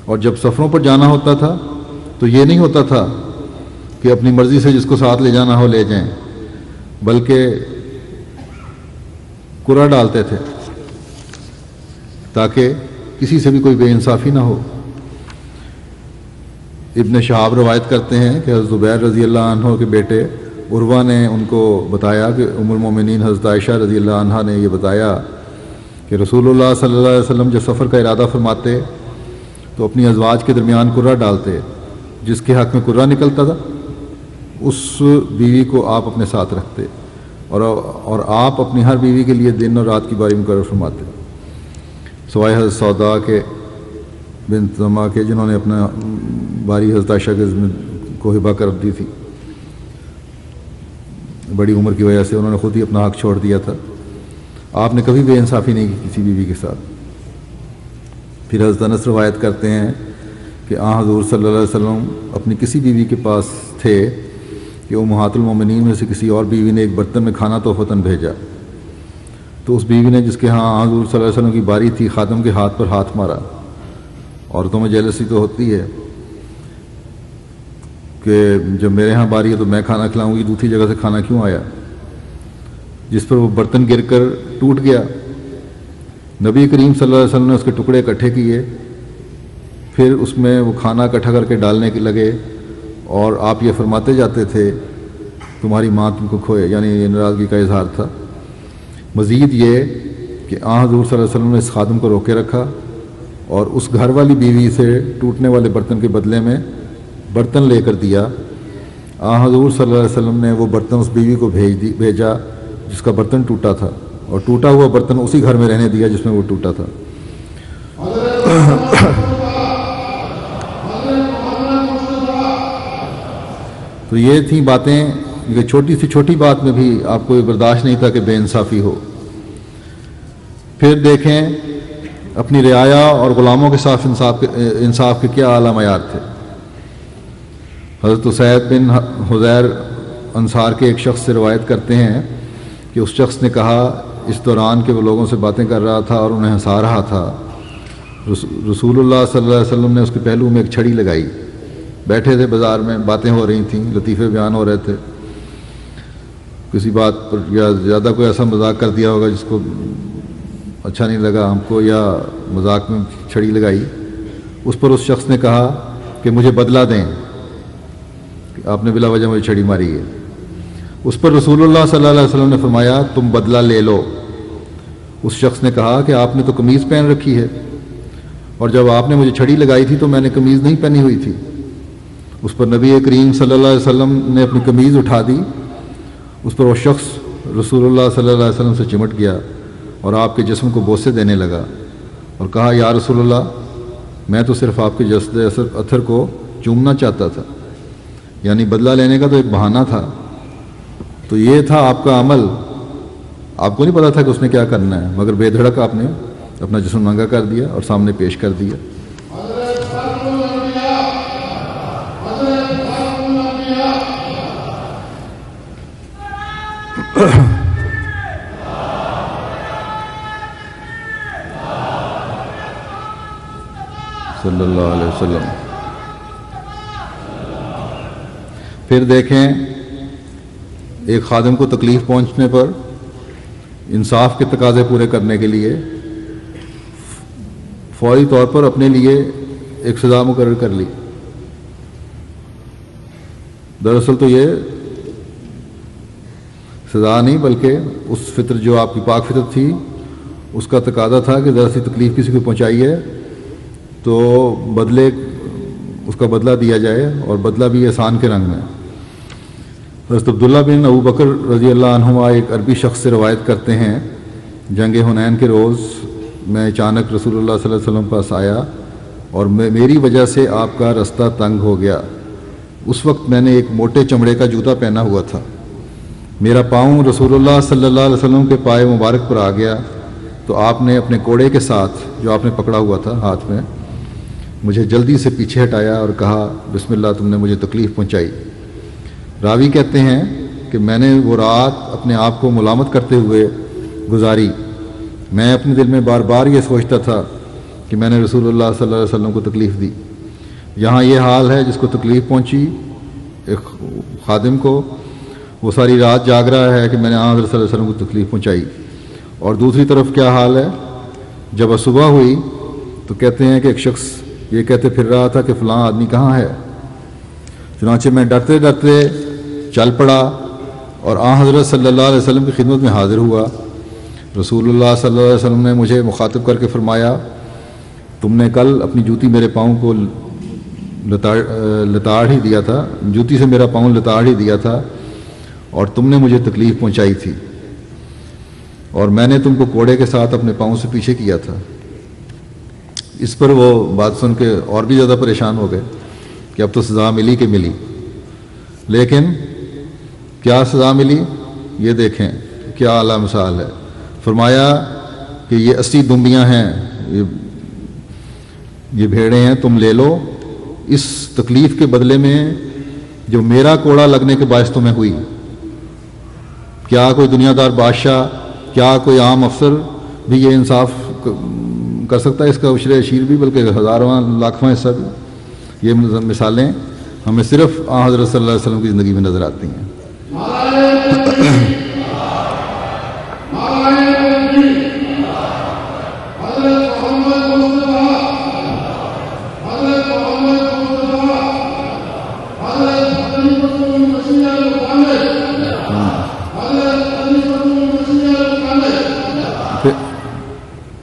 Speaker 2: اور جب سفروں پر جانا ہوتا تھا تو یہ نہیں ہوتا تھا کہ اپنی مرضی سے جس کو ساتھ لے جانا ہو لے جائیں، بلکہ قرعہ ڈالتے تھے تاکہ کسی سے بھی کوئی بے انصافی نہ ہو۔ ابن شہاب روایت کرتے ہیں کہ حضرت زبیر رضی اللہ عنہ کے بیٹے عروہ نے ان کو بتایا کہ ام المومنین حضرت عائشہ رضی اللہ عنہا نے یہ بتایا کہ رسول اللہ صلی اللہ علیہ وسلم جب سفر کا ارادہ فرماتے تو اپنی ازواج کے درمیان قرعہ ڈالتے، جس کے حق میں قرعہ نکلتا تھا اس بیوی کو آپ اپنے ساتھ رکھتے، اور آپ اپنی ہر بیوی کے لیے دن اور رات کی باری مقرر فرماتے، سوائے حضرت سودا کے بنت زما کے جنہوں نے اپنا باری حضرت عائشہ کے کو ہبہ کر دی تھی، بڑی عمر کی وجہ سے انہوں نے خود ہی اپنا حق چھوڑ دیا تھا۔ آپ نے کبھی بے انصافی نہیں کی کسی بیوی کے ساتھ۔ پھر حضرت انس روایت کرتے ہیں کہ حضور صلی اللہ علیہ وسلم اپنی کسی بیوی کے پاس تھے کہ امہات المومنین میں سے کسی اور بیوی نے ایک برتن میں کھانا تحفتاً بھیجا، تو اس بیوی نے جس کے ہاں حضور صلی اللہ علیہ وسلم کی باری تھی خادم کے ہاتھ پر ہاتھ مارا۔ عورتوں میں جیلسی تو ہوتی ہے کہ جب میرے ہاں باری ہے تو میں کھانا کھلاؤں گی، دوسری جگہ سے کھانا کیوں آیا، جس پر وہ برتن گر کر ٹوٹ گیا۔ نبی کریم صلی اللہ علیہ وسلم نے اس کے ٹکڑے اکٹھے کیے، پھر اس میں وہ کھانا اکٹھا کر کے ڈالنے کے لگے، اور آپ یہ فرماتے جاتے تھے تمہاری ماں تم کو کھوئے، یعنی یہ ناراضگی کا اظہار تھا۔ مزید یہ کہ حضور صلی اللہ علیہ وسلم نے اس خادم کو روکے رکھا اور اس گھر والی بیوی سے ٹوٹنے والے برتن کے بدلے میں برتن لے کر دیا۔ حضور صلی اللہ علیہ وسلم نے وہ برتن اس بیوی کو بھیجا جس کا برتن ٹوٹا تھا، اور ٹوٹا ہوا برتن اسی گھر میں رہنے دیا جس میں وہ ٹوٹا تھا۔ تو یہ تھیں باتیں کہ چھوٹی سی چھوٹی بات میں بھی آپ کو یہ برداشت نہیں تھا کہ بے انصافی ہو۔ پھر دیکھیں اپنی رعایا اور غلاموں کے ساتھ انصاف کے کیا اعلیٰ معیار تھے۔ حضرت سعید بن حضیر انصار کے ایک شخص سے روایت کرتے ہیں کہ اس شخص نے کہا اس دوران کہ وہ لوگوں سے باتیں کر رہا تھا اور انہیں ہنسا رہا تھا، رسول اللہ صلی اللہ علیہ وسلم نے اس کے پہلو میں ایک چھڑی لگائی، بیٹھے تھے بازار میں، باتیں ہو رہی تھیں، لطیفے بیان ہو رہے تھے، کسی بات پر یا زیادہ کوئی ایسا مذاق کر دیا ہوگا جس کو اچھا نہیں لگا ہم کو، یا مذاق میں چھڑی لگائی۔ اس پر اس شخص نے کہا کہ مجھے بدلہ دیں کہ آپ نے بلا وجہ مجھے چھڑی ماری ہے۔ اس پر رسول اللہ صلی اللہ علیہ وسلم نے فرمایا تم بدلہ لے لو۔ اس شخص نے کہا کہ آپ نے تو قمیض پہن رکھی ہے، اور جب آپ نے مجھے چھڑی لگائی تھی تو میں نے قمیض نہیں پہنی ہوئی تھی۔ اس پر نبی کریم صلی اللہ علیہ وسلم نے اپنی قمیض اٹھا دی۔ اس پر وہ شخص رسول اللہ صلی اللہ علیہ وسلم سے چمٹ گیا اور آپ کے جسم کو بوسے دینے لگا۔ اور کہا یا رسول اللہ میں تو صرف آپ کے جسد اثر کو چومنا چاہتا تھا، یعنی بدلہ لینے کا تو ایک بہانہ تھا، تو یہ تھا آپ کا عمل، آپ کو نہیں پتا تھا کہ اس نے کیا کرنا ہے، مگر بے دھڑک آپ نے اپنا جسم ننگا کر دیا اور سامنے پیش کر دیا۔ صلی اللہ علیہ وسلم۔ پھر دیکھیں ایک خادم کو تکلیف پہنچنے پر انصاف کے تقاضے پورے کرنے کے لیے فوری طور پر اپنے لیے ایک سزا مقرر کر لی۔ دراصل تو یہ سزا نہیں بلکہ اس فطر جو آپ کی پاک فطر تھی اس کا تقاضا تھا کہ ذرا سی تکلیف کسی کو پہنچائی ہے تو اس کا بدلہ دیا جائے، اور بدلہ بھی احسان کے رنگ میں۔ حضرت عبداللہ بن ابو بکر رضی اللہ عنہما ایک عربی شخص سے روایت کرتے ہیں، جنگ حنین کے روز میں اچانک رسول اللہ صلی اللہ علیہ وسلم پاس آیا اور میری وجہ سے آپ کا رستہ تنگ ہو گیا۔ اس وقت میں نے ایک موٹے چمڑے کا جوتا پہنا ہوا تھا، میرا پاؤں رسول اللہ صلی اللہ علیہ وسلم کے پائے مبارک پر آ گیا، تو آپ نے اپنے کوڑے کے ساتھ جو آپ نے پکڑا ہوا تھا ہاتھ میں مجھے جلدی سے پیچھے ہٹایا اور کہا بسم اللہ، تم نے مجھے تکلیف پہنچائی۔ راوی کہتے ہیں کہ میں نے وہ رات اپنے آپ کو ملامت کرتے ہوئے گزاری، میں اپنے دل میں بار بار یہ سوچتا تھا کہ میں نے رسول اللہ صلی اللہ علیہ وسلم کو تکلیف دی۔ یہاں یہ حال ہے جس کو تکلیف پہنچی ایک خادم کو، وہ ساری رات جاگ رہا ہے کہ میں نے حضرت صلی اللہ علیہ وسلم کو تکلیف پہنچائی، اور دوسری طرف کیا حال ہے، جب صبح ہوئی تو کہتے ہیں کہ ایک شخص یہ کہتے پھر رہا تھا کہ فلاں آدمی کہاں ہے، چنانچہ میں ڈرتے ڈرتے چل پڑا اور حضرت صلی اللہ علیہ وسلم کی خدمت میں حاضر ہوا۔ رسول اللہ صلی اللہ علیہ وسلم نے مجھے مخاطب کر کے فرمایا تم نے کل اپنی جوتی میرے پاؤں کو لتاڑ ہی دیا تھا، جوتی سے میرا پاؤں لتاڑ ہی دیا تھا اور تم نے مجھے تکلیف پہنچائی تھی، اور میں نے تم کو کوڑے کے ساتھ اپنے پاؤں سے پیچھے کیا تھا۔ اس پر وہ بات سن کے اور بھی زیادہ پریشان ہو گئے کہ اب تو سزا ملی کہ ملی، لیکن کیا سزا ملی یہ دیکھیں کیا اعلیٰ مثال ہے۔ فرمایا کہ یہ 80 دمبیاں ہیں، یہ بھیڑیں ہیں، تم لے لو، اس تکلیف کے بدلے میں جو میرا کوڑا لگنے کے باعث تمہیں ہوئی۔ کیا کوئی دنیا دار بادشاہ، کیا کوئی عام افسر بھی یہ انصاف کر سکتا ہے؟ اس کا عشر اشیر بھی بلکہ ہزارواں لاکھواں حصہ بھی۔ یہ مثالیں ہمیں صرف حضرت صلی اللہ علیہ وسلم کی زندگی میں نظر آتی ہیں۔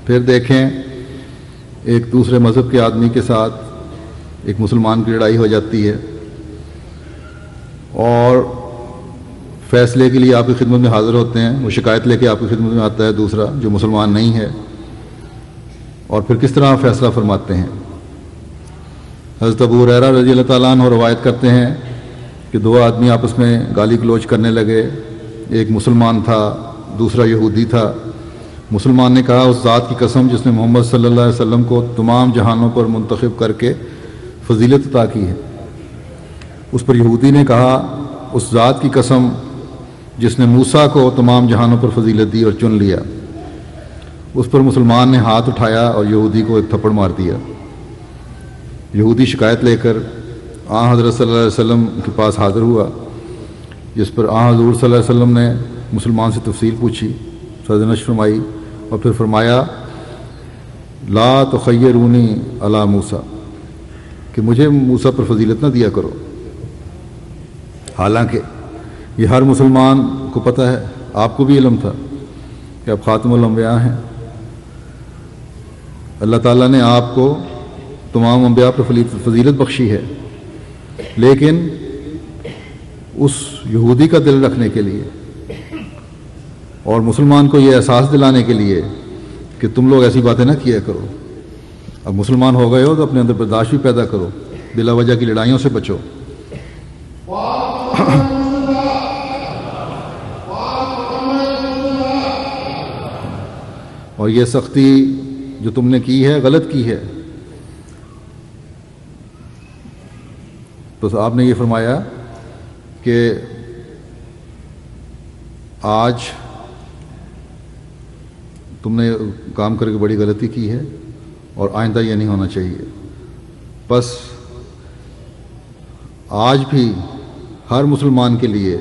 Speaker 2: پھر دیکھیں ایک دوسرے مذہب کے آدمی کے ساتھ ایک مسلمان کی لڑائی ہو جاتی ہے اور فیصلے کے لیے آپ کی خدمت میں حاضر ہوتے ہیں، وہ شکایت لے کے آپ کی خدمت میں آتا ہے دوسرا جو مسلمان نہیں ہے، اور پھر کس طرح فیصلہ فرماتے ہیں۔ حضرت ابو ہریرہ رضی اللہ تعالیٰ عنہ روایت کرتے ہیں کہ دو آدمی آپس میں گالی گلوچ کرنے لگے، ایک مسلمان تھا دوسرا یہودی تھا۔ مسلمان نے کہا اس ذات کی قسم جس نے محمد صلی اللہ علیہ وسلم کو تمام جہانوں پر منتخب کر کے فضیلت عطا کی ہے۔ اس پر یہودی نے کہا اس ذات کی قسم جس نے موسیٰ کو تمام جہانوں پر فضیلت دی اور چن لیا۔ اس پر مسلمان نے ہاتھ اٹھایا اور یہودی کو ایک تھپڑ مار دیا۔ یہودی شکایت لے کر حضرت صلی اللہ علیہ وسلم کے پاس حاضر ہوا، جس پر حضور صلی اللہ علیہ وسلم نے مسلمان سے تفصیل پوچھی، سرزنش فرمائی اور پھر فرمایا لا تخیرونی علی موسیٰ، کہ مجھے موسیٰ پر فضیلت نہ دیا کرو۔ حالانکہ یہ ہر مسلمان کو پتہ ہے، آپ کو بھی علم تھا کہ آپ خاتم الانبیاء ہیں، اللہ تعالیٰ نے آپ کو تمام انبیاء پر فضیلت بخشی ہے، لیکن اس یہودی کا دل رکھنے کے لیے اور مسلمان کو یہ احساس دلانے کے لیے کہ تم لوگ ایسی باتیں نہ کیا کرو، اب مسلمان ہو گئے ہو تو اپنے اندر برداشت بھی پیدا کرو، بلا وجہ کی لڑائیوں سے بچو۔ اور یہ سختی جو تم نے کی ہے غلط کی ہے۔ تو آپ نے یہ فرمایا کہ آج تم نے کام کر کے بڑی غلطی کی ہے اور آئندہ یہ نہیں ہونا چاہیے۔ بس آج بھی ہر مسلمان کے لیے،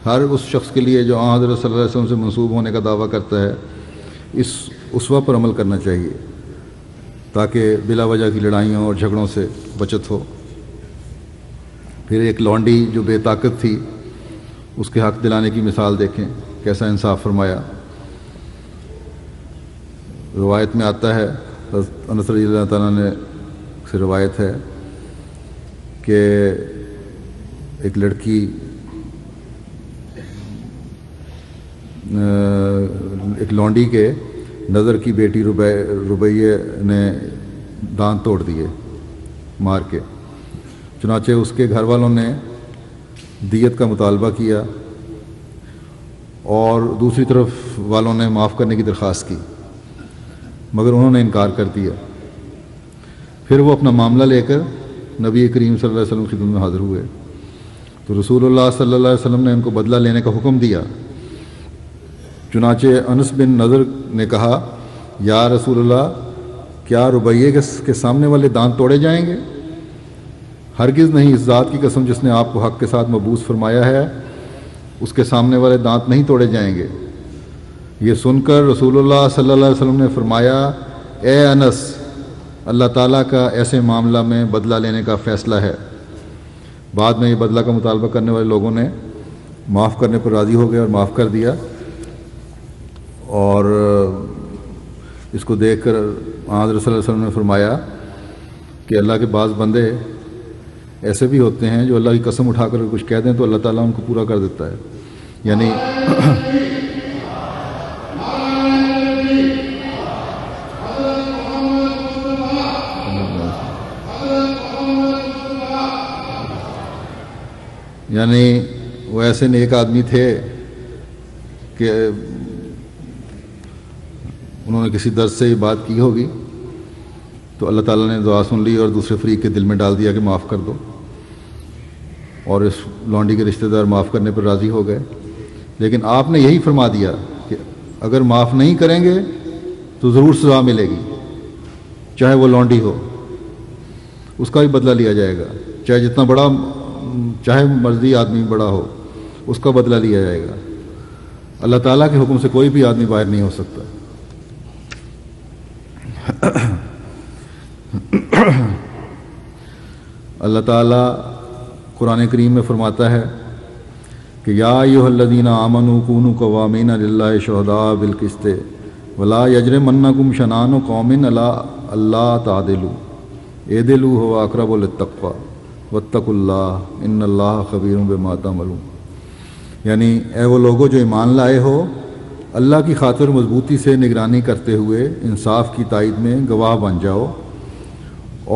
Speaker 2: ہر اس شخص کے لیے جو حضرت صلی اللہ علیہ وسلم سے منسوب ہونے کا دعویٰ کرتا ہے، اس اسوہ پر عمل کرنا چاہیے تاکہ بلا وجہ کی لڑائیوں اور جھگڑوں سے بچت ہو۔ پھر ایک لونڈی جو بے طاقت تھی، اس کے حق دلانے کی مثال دیکھیں، کیسا انصاف فرمایا۔ روایت میں آتا ہے، انس رضی اللہ تعالیٰ نے سے روایت ہے کہ ایک لڑکی ایک لونڈی کے نظر کی بیٹی ربیہ نے دانت توڑ دیے مار کے، چنانچہ اس کے گھر والوں نے دیت کا مطالبہ کیا اور دوسری طرف والوں نے معاف کرنے کی درخواست کی، مگر انہوں نے انکار کر دیا۔ پھر وہ اپنا معاملہ لے کر نبی کریم صلی اللہ علیہ وسلم کی خدمت میں حاضر ہوئے تو رسول اللہ صلی اللہ علیہ وسلم نے ان کو بدلہ لینے کا حکم دیا۔ چنانچہ انس بن نضر نے کہا، یا رسول اللہ، کیا ربیہ کے سامنے والے دانت توڑے جائیں گے؟ ہرگز نہیں، اس ذات کی قسم جس نے آپ کو حق کے ساتھ مبعوث فرمایا ہے، اس کے سامنے والے دانت نہیں توڑے جائیں گے۔ یہ سن کر رسول اللہ صلی اللہ علیہ وسلم نے فرمایا، اے انس، اللہ تعالیٰ کا ایسے معاملہ میں بدلہ لینے کا فیصلہ ہے۔ بعد میں یہ بدلہ کا مطالبہ کرنے والے لوگوں نے معاف کرنے پر راضی ہو گئے اور معاف کر دیا۔ اور اس کو دیکھ کر حضرت صلی اللہ علیہ وسلم نے فرمایا کہ اللہ کے بعض بندے ایسے بھی ہوتے ہیں جو اللہ کی قسم اٹھا کر کچھ کہہ دیں تو اللہ تعالیٰ ان کو پورا کر دیتا ہے۔ یعنی وہ ایسے نیک آدمی تھے کہ انہوں نے کسی درد سے یہ بات کی ہوگی تو اللہ تعالیٰ نے دعا سن لی اور دوسرے فریق کے دل میں ڈال دیا کہ معاف کر دو، اور اس لونڈی کے رشتہ دار معاف کرنے پر راضی ہو گئے۔ لیکن آپ نے یہی فرما دیا کہ اگر معاف نہیں کریں گے تو ضرور سزا ملے گی، چاہے وہ لونڈی ہو، اس کا بھی بدلہ لیا جائے گا، چاہے جتنا بڑا، چاہے مرضی آدمی بڑا ہو، اس کا بدلہ لیا جائے گا۔ اللہ تعالیٰ کے حکم سے کوئی بھی آدمی باہر نہیں ہو سکتا۔ اللہ تعالیٰ قرآن کریم میں فرماتا ہے کہ یا ایھا الذین آمنوا کونوا قوامین للہ شہداء بالقسط ولا یجرمنکم شنآن قوم علی الا تعدلوا اعدلوا ھو اقرب للتقوی واتقوا اللہ ان اللہ خبیر بما تعملون۔ یعنی اے وہ لوگوں جو ایمان لائے ہو، اللہ کی خاطر مضبوطی سے نگرانی کرتے ہوئے انصاف کی تائید میں گواہ بن جاؤ،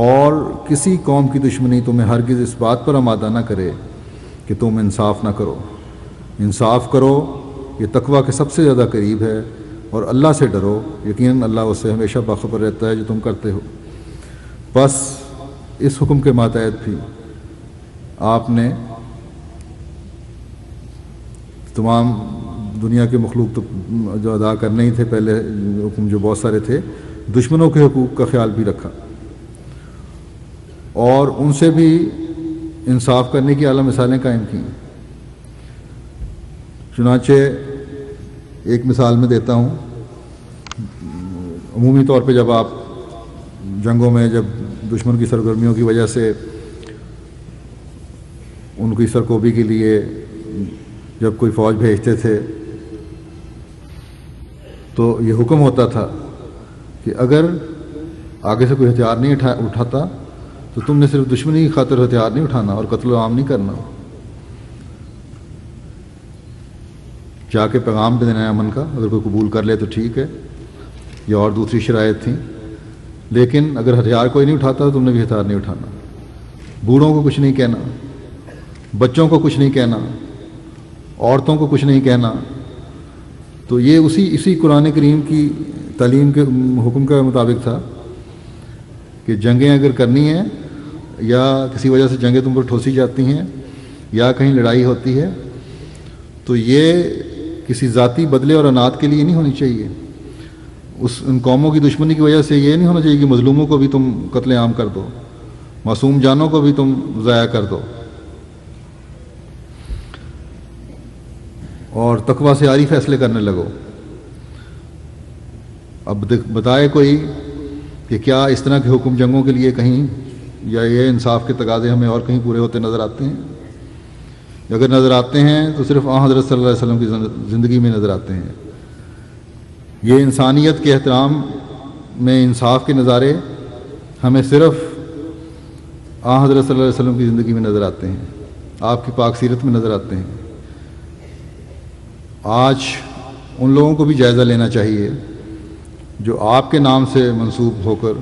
Speaker 2: اور کسی قوم کی دشمنی تمہیں ہرگز اس بات پر آمادہ نہ کرے کہ تم انصاف نہ کرو۔ انصاف کرو، یہ تقویٰ کے سب سے زیادہ قریب ہے، اور اللہ سے ڈرو، یقیناً اللہ اس سے ہمیشہ باخبر رہتا ہے جو تم کرتے ہو۔ بس اس حکم کے ماتحت بھی آپ نے تمام دنیا کے مخلوق جو ادا کرنے ہی تھے، پہلے حکم جو بہت سارے تھے، دشمنوں کے حقوق کا خیال بھی رکھا اور ان سے بھی انصاف کرنے کی اعلیٰ مثالیں قائم کیں۔ چنانچہ ایک مثال میں دیتا ہوں، عمومی طور پہ جب آپ جنگوں میں، جب دشمن کی سرگرمیوں کی وجہ سے ان کی سرکوبی کے لیے جب کوئی فوج بھیجتے تھے تو یہ حکم ہوتا تھا کہ اگر آگے سے کوئی ہتھیار نہیں اٹھاتا تو تم نے صرف دشمنی کی خاطر ہتھیار نہیں اٹھانا اور قتل عام نہیں کرنا، جا کے پیغام دے دینا ہے امن کا، اگر کوئی قبول کر لے تو ٹھیک ہے، یا اور دوسری شرائط تھیں۔ لیکن اگر ہتھیار کوئی نہیں اٹھاتا تو تم نے بھی ہتھیار نہیں اٹھانا. بوڑھوں کو کچھ نہیں کہنا، بچوں کو کچھ نہیں کہنا، عورتوں کو کچھ نہیں کہنا. تو یہ اسی قرآن کریم کی تعلیم کے حکم کے مطابق تھا کہ جنگیں اگر کرنی ہیں یا کسی وجہ سے جنگیں تم پر ٹھوسی جاتی ہیں یا کہیں لڑائی ہوتی ہے تو یہ کسی ذاتی بدلے اور انات کے لیے نہیں ہونی چاہیے. ان قوموں کی دشمنی کی وجہ سے یہ نہیں ہونا چاہیے کہ مظلوموں کو بھی تم قتل عام کر دو، معصوم جانوں کو بھی تم ضائع کر دو. اور تقویٰ سے عاری فیصلے کرنے لگو. اب بتائے کوئی کہ کیا اس طرح کے حکم جنگوں کے لیے کہیں یا یہ انصاف کے تقاضے ہمیں اور کہیں پورے ہوتے نظر آتے ہیں؟ اگر نظر آتے ہیں تو صرف حضرت صلی اللہ علیہ وسلم کی زندگی میں نظر آتے ہیں. یہ انسانیت کے احترام میں انصاف کے نظارے ہمیں صرف حضرت صلی اللہ علیہ وسلم کی زندگی میں نظر آتے ہیں، آپ کی پاک سیرت میں نظر آتے ہیں. آج ان لوگوں کو بھی جائزہ لینا چاہیے جو آپ کے نام سے منسوب ہو کر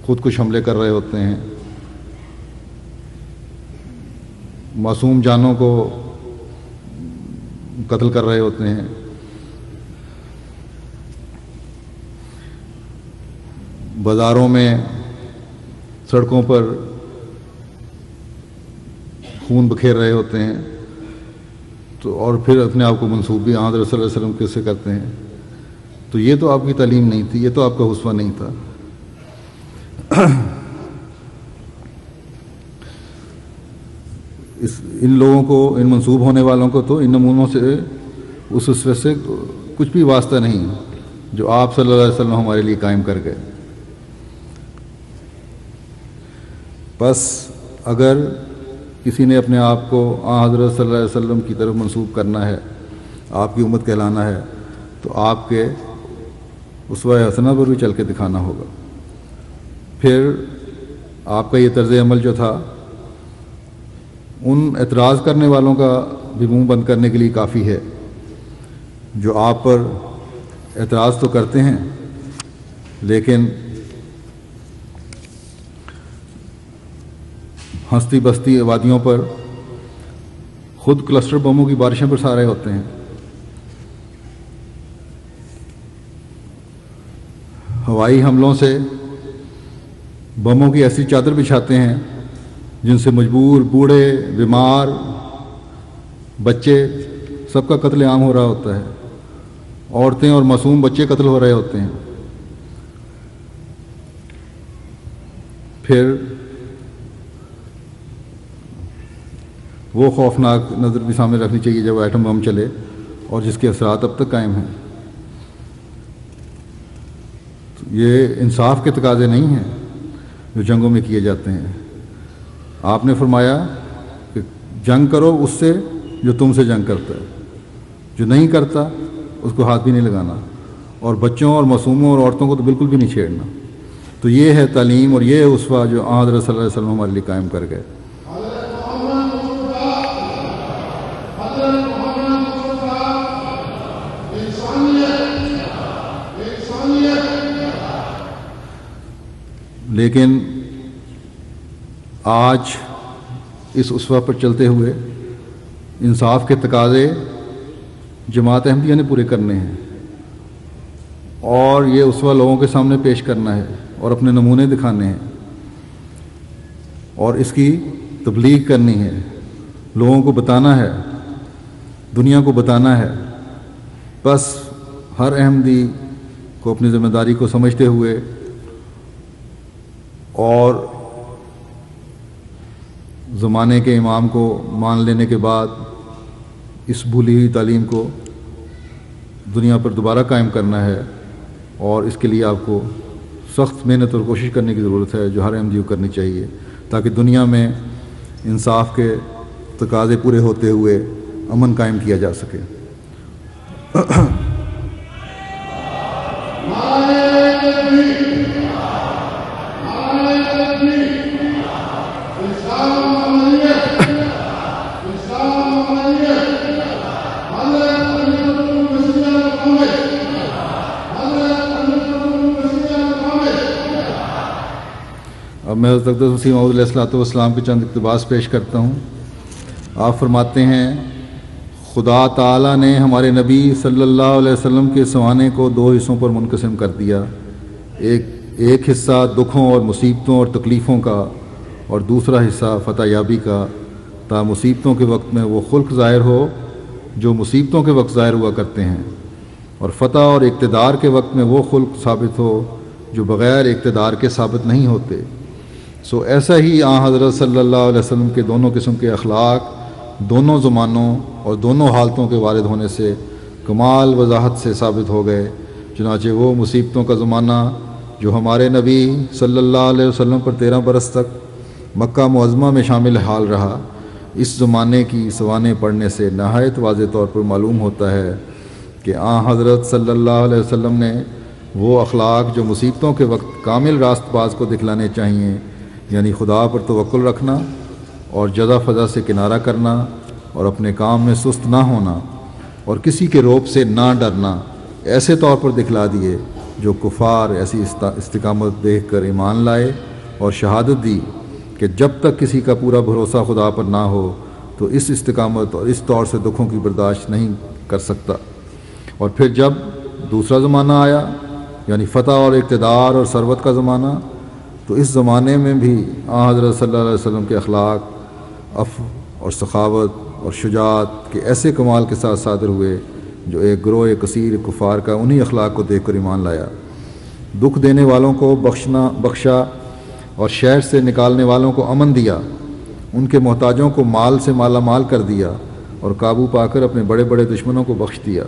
Speaker 2: خود کچھ حملے کر رہے ہوتے ہیں، معصوم جانوں کو قتل کر رہے ہوتے ہیں. بازاروں میں، سڑکوں پر خون بکھیر رہے ہوتے ہیں تو اور پھر اپنے آپ کو منسوب بھی حضرت صلی اللہ علیہ وسلم کیسے کرتے ہیں. تو یہ تو آپ کی تعلیم نہیں تھی، یہ تو آپ کا اسوہ نہیں تھا. ان لوگوں کو، ان منسوب ہونے والوں کو تو ان نمونوں سے، اس اسوے سے کچھ بھی واسطہ نہیں جو آپ صلی اللہ علیہ وسلم ہمارے لیے قائم کر گئے. بس اگر کسی نے اپنے آپ کو حضرت صلی اللہ علیہ وسلم کی طرف منسوب کرنا ہے، آپ کی امت کہلانا ہے، تو آپ کے اسوہ حسنہ پر بھی چل کے دکھانا ہوگا. پھر آپ کا یہ طرز عمل جو تھا ان اعتراض کرنے والوں کا بھی منہ بند کرنے کے لیے کافی ہے جو آپ پر اعتراض تو کرتے ہیں لیکن ہستی بستی وادیوں پر خود کلسٹر بموں کی بارشیں برسا رہے ہوتے ہیں. ہوائی حملوں سے بموں کی ایسی چادر بچھاتے ہیں جن سے مجبور، بوڑھے، بیمار، بچے سب کا قتل عام ہو رہا ہوتا ہے. عورتیں اور معصوم بچے قتل ہو رہے ہوتے ہیں. پھر وہ خوفناک نظر بھی سامنے رکھنی چاہیے جب ایٹم بم چلے اور جس کے اثرات اب تک قائم ہیں. یہ انصاف کے تقاضے نہیں ہیں جو جنگوں میں کیے جاتے ہیں. آپ نے فرمایا کہ جنگ کرو اس سے جو تم سے جنگ کرتا ہے، جو نہیں کرتا اس کو ہاتھ بھی نہیں لگانا، اور بچوں اور معصوموں اور عورتوں کو تو بالکل بھی نہیں چھیڑنا. تو یہ ہے تعلیم اور یہ ہے اسوہ جو حضرت صلی اللہ علیہ وسلم ہمارے لیے قائم کر گئے. لیکن آج اس اسوہ پر چلتے ہوئے انصاف کے تقاضے جماعت احمدیہ نے پورے کرنے ہیں اور یہ اسوہ لوگوں کے سامنے پیش کرنا ہے اور اپنے نمونے دکھانے ہیں اور اس کی تبلیغ کرنی ہے، لوگوں کو بتانا ہے، دنیا کو بتانا ہے. بس ہر احمدی کو اپنی ذمہ داری کو سمجھتے ہوئے اور زمانے کے امام کو مان لینے کے بعد اس بھولی ہوئی تعلیم کو دنیا پر دوبارہ قائم کرنا ہے، اور اس کے لیے آپ کو سخت محنت اور کوشش کرنے کی ضرورت ہے جو ہر احمدی کو کرنی چاہیے تاکہ دنیا میں انصاف کے تقاضے پورے ہوتے ہوئے امن قائم کیا جا سکے. اب میں حضرت اقدس مسیح موعود علیہ الصلوۃ والسلام کے چند اقتباس پیش کرتا ہوں۔ آپ فرماتے ہیں خدا تعالیٰ نے ہمارے نبی صلی اللہ علیہ وسلم کے سوانے کو دو حصوں پر منقسم کر دیا، ایک حصہ دکھوں اور مصیبتوں اور تکلیفوں کا اور دوسرا حصہ فتح یابی کا، تا مصیبتوں کے وقت میں وہ خلق ظاہر ہو جو مصیبتوں کے وقت ظاہر ہوا کرتے ہیں، اور فتح اور اقتدار کے وقت میں وہ خلق ثابت ہو جو بغیر اقتدار کے ثابت نہیں ہوتے۔ سو ایسا ہی حضرت صلی اللہ علیہ وسلم کے دونوں قسم کے اخلاق دونوں زمانوں اور دونوں حالتوں کے وارد ہونے سے کمال وضاحت سے ثابت ہو گئے۔ چنانچہ وہ مصیبتوں کا زمانہ جو ہمارے نبی صلی اللہ علیہ وسلم پر 13 برس تک مکہ معظمہ میں شامل حال رہا، اس زمانے کی سوانے پڑھنے سے نہایت واضح طور پر معلوم ہوتا ہے کہ حضرت صلی اللہ علیہ وسلم نے وہ اخلاق جو مصیبتوں کے وقت کامل راست باز کو دکھلانے چاہیے، یعنی خدا پر توکل رکھنا اور جزا فضا سے کنارہ کرنا اور اپنے کام میں سست نہ ہونا اور کسی کے روب سے نہ ڈرنا، ایسے طور پر دکھلا دیے جو کفار ایسی استقامت دیکھ کر ایمان لائے اور شہادت دی کہ جب تک کسی کا پورا بھروسہ خدا پر نہ ہو تو اس استقامت اور اس طور سے دکھوں کی برداشت نہیں کر سکتا۔ اور پھر جب دوسرا زمانہ آیا یعنی فتح اور اقتدار اور ثروت کا زمانہ، تو اس زمانے میں بھی حضرت صلی اللہ علیہ وسلم کے اخلاق عفو اور سخاوت اور شجاعت کے ایسے کمال کے ساتھ صادر ہوئے جو ایک گروہ کثیر کفار کا انہی اخلاق کو دیکھ کر ایمان لایا۔ دکھ دینے والوں کو بخشا اور شہر سے نکالنے والوں کو امن دیا، ان کے محتاجوں کو مال سے مالا مال کر دیا اور قابو پا کر اپنے بڑے بڑے دشمنوں کو بخش دیا۔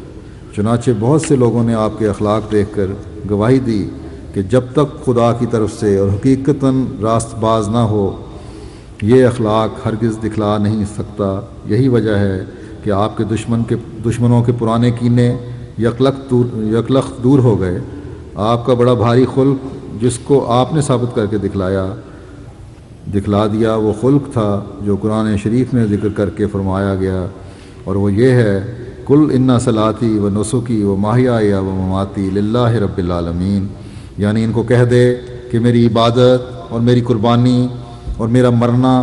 Speaker 2: چنانچہ بہت سے لوگوں نے آپ کے اخلاق دیکھ کر گواہی دی کہ جب تک خدا کی طرف سے اور حقیقتاً راست باز نہ ہو یہ اخلاق ہرگز دکھلا نہیں سکتا۔ یہی وجہ ہے کہ آپ کے دشمنوں کے پرانے کینے یکلخت دور ہو گئے۔ آپ کا بڑا بھاری خلق جس کو آپ نے ثابت کر کے دکھلا دیا وہ خلق تھا جو قرآن شریف میں ذکر کر کے فرمایا گیا، اور وہ یہ ہے کل انا صلاتی و نسکی و ماحیائی و مماتی للہ رب العالمین، یعنی ان کو کہہ دے کہ میری عبادت اور میری قربانی اور میرا مرنا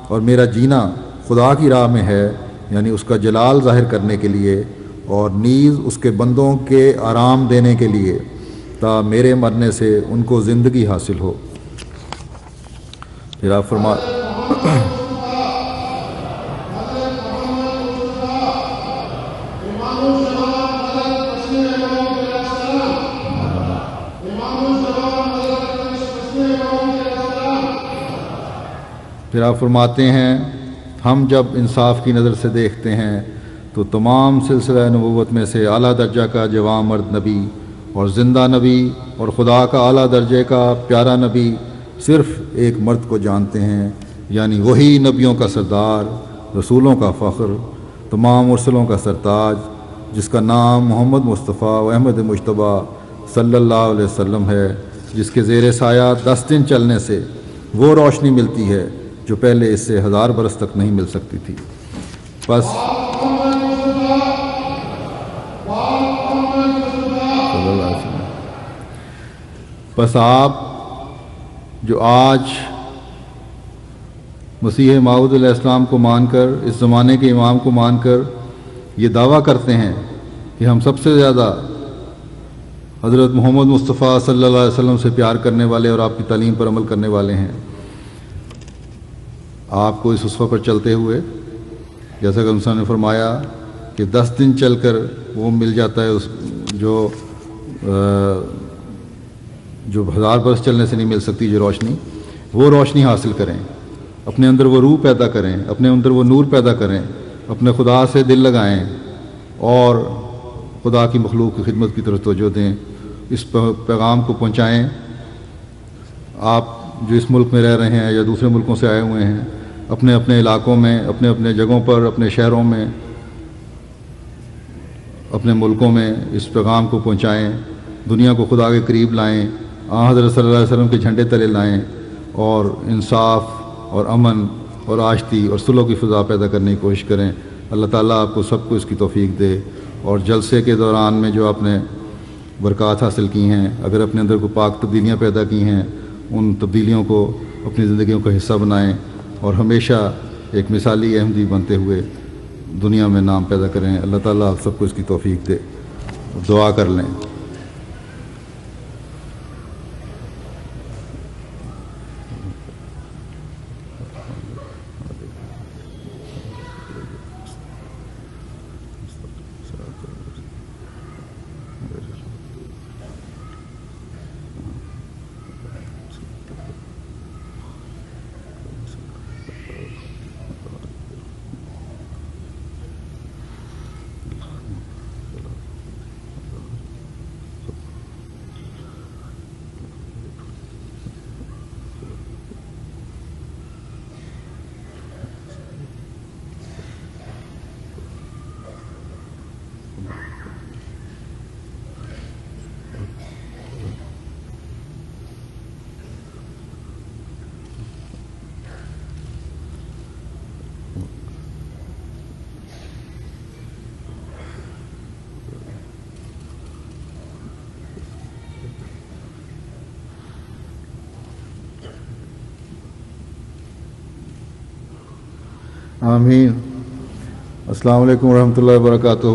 Speaker 2: اور میرا جینا خدا کی راہ میں ہے، یعنی اس کا جلال ظاہر کرنے کے لیے اور نیز اس کے بندوں کے آرام دینے کے لیے، تا میرے مرنے سے ان کو زندگی حاصل ہو۔ پھر آپ فرماتے ہیں ہم جب انصاف کی نظر سے دیکھتے ہیں تو تمام سلسلہ نبوت میں سے اعلیٰ درجہ کا جوان مرد نبی اور زندہ نبی اور خدا کا اعلیٰ درجے کا پیارا نبی صرف ایک مرد کو جانتے ہیں، یعنی وہی نبیوں کا سردار، رسولوں کا فخر، تمام مرسلوں کا سرتاج، جس کا نام محمد مصطفیٰ و احمد مجتبیٰ صلی اللہ علیہ وسلم ہے، جس کے زیر سایہ 10 دن چلنے سے وہ روشنی ملتی ہے جو پہلے اس سے 1000 برس تک نہیں مل سکتی تھی۔ بس آپ جو آج مسیح موعود علیہ السلام کو مان کر، اس زمانے کے امام کو مان کر یہ دعویٰ کرتے ہیں کہ ہم سب سے زیادہ حضرت محمد مصطفیٰ صلی اللہ علیہ وسلم سے پیار کرنے والے اور آپ کی تعلیم پر عمل کرنے والے ہیں، آپ کو اس اسوہ پر چلتے ہوئے جیسا کہ انہوں نے فرمایا کہ 10 دن چل کر وہ مل جاتا ہے اس جو 1000 برس چلنے سے نہیں مل سکتی جو روشنی، وہ روشنی حاصل کریں، اپنے اندر وہ روح پیدا کریں، اپنے اندر وہ نور پیدا کریں، اپنے خدا سے دل لگائیں اور خدا کی مخلوق کی خدمت کی طرف توجہ دیں، اس پیغام کو پہنچائیں۔ آپ جو اس ملک میں رہ رہے ہیں یا دوسرے ملکوں سے آئے ہوئے ہیں، اپنے اپنے علاقوں میں، اپنے اپنے جگہوں پر، اپنے شہروں میں، اپنے ملکوں میں اس پیغام کو پہنچائیں، دنیا کو خدا کے قریب لائیں، حضرت صلی اللہ علیہ وسلم کے جھنڈے تلے لائیں اور انصاف اور امن اور آشتی اور صلح کی فضا پیدا کرنے کی کوشش کریں۔ اللہ تعالیٰ آپ کو سب کو اس کی توفیق دے، اور جلسے کے دوران میں جو آپ نے برکات حاصل کی ہیں، اگر اپنے اندر کو پاک تبدیلیاں پیدا کی ہیں، ان تبدیلیوں کو اپنی زندگیوں کا حصہ بنائیں اور ہمیشہ ایک مثالی احمدی بنتے ہوئے دنیا میں نام پیدا کریں. اللہ تعالیٰ آپ سب کو اس کی توفیق دے. دعا کر لیں. آمین. السلام علیکم ورحمۃ اللہ وبرکاتہ.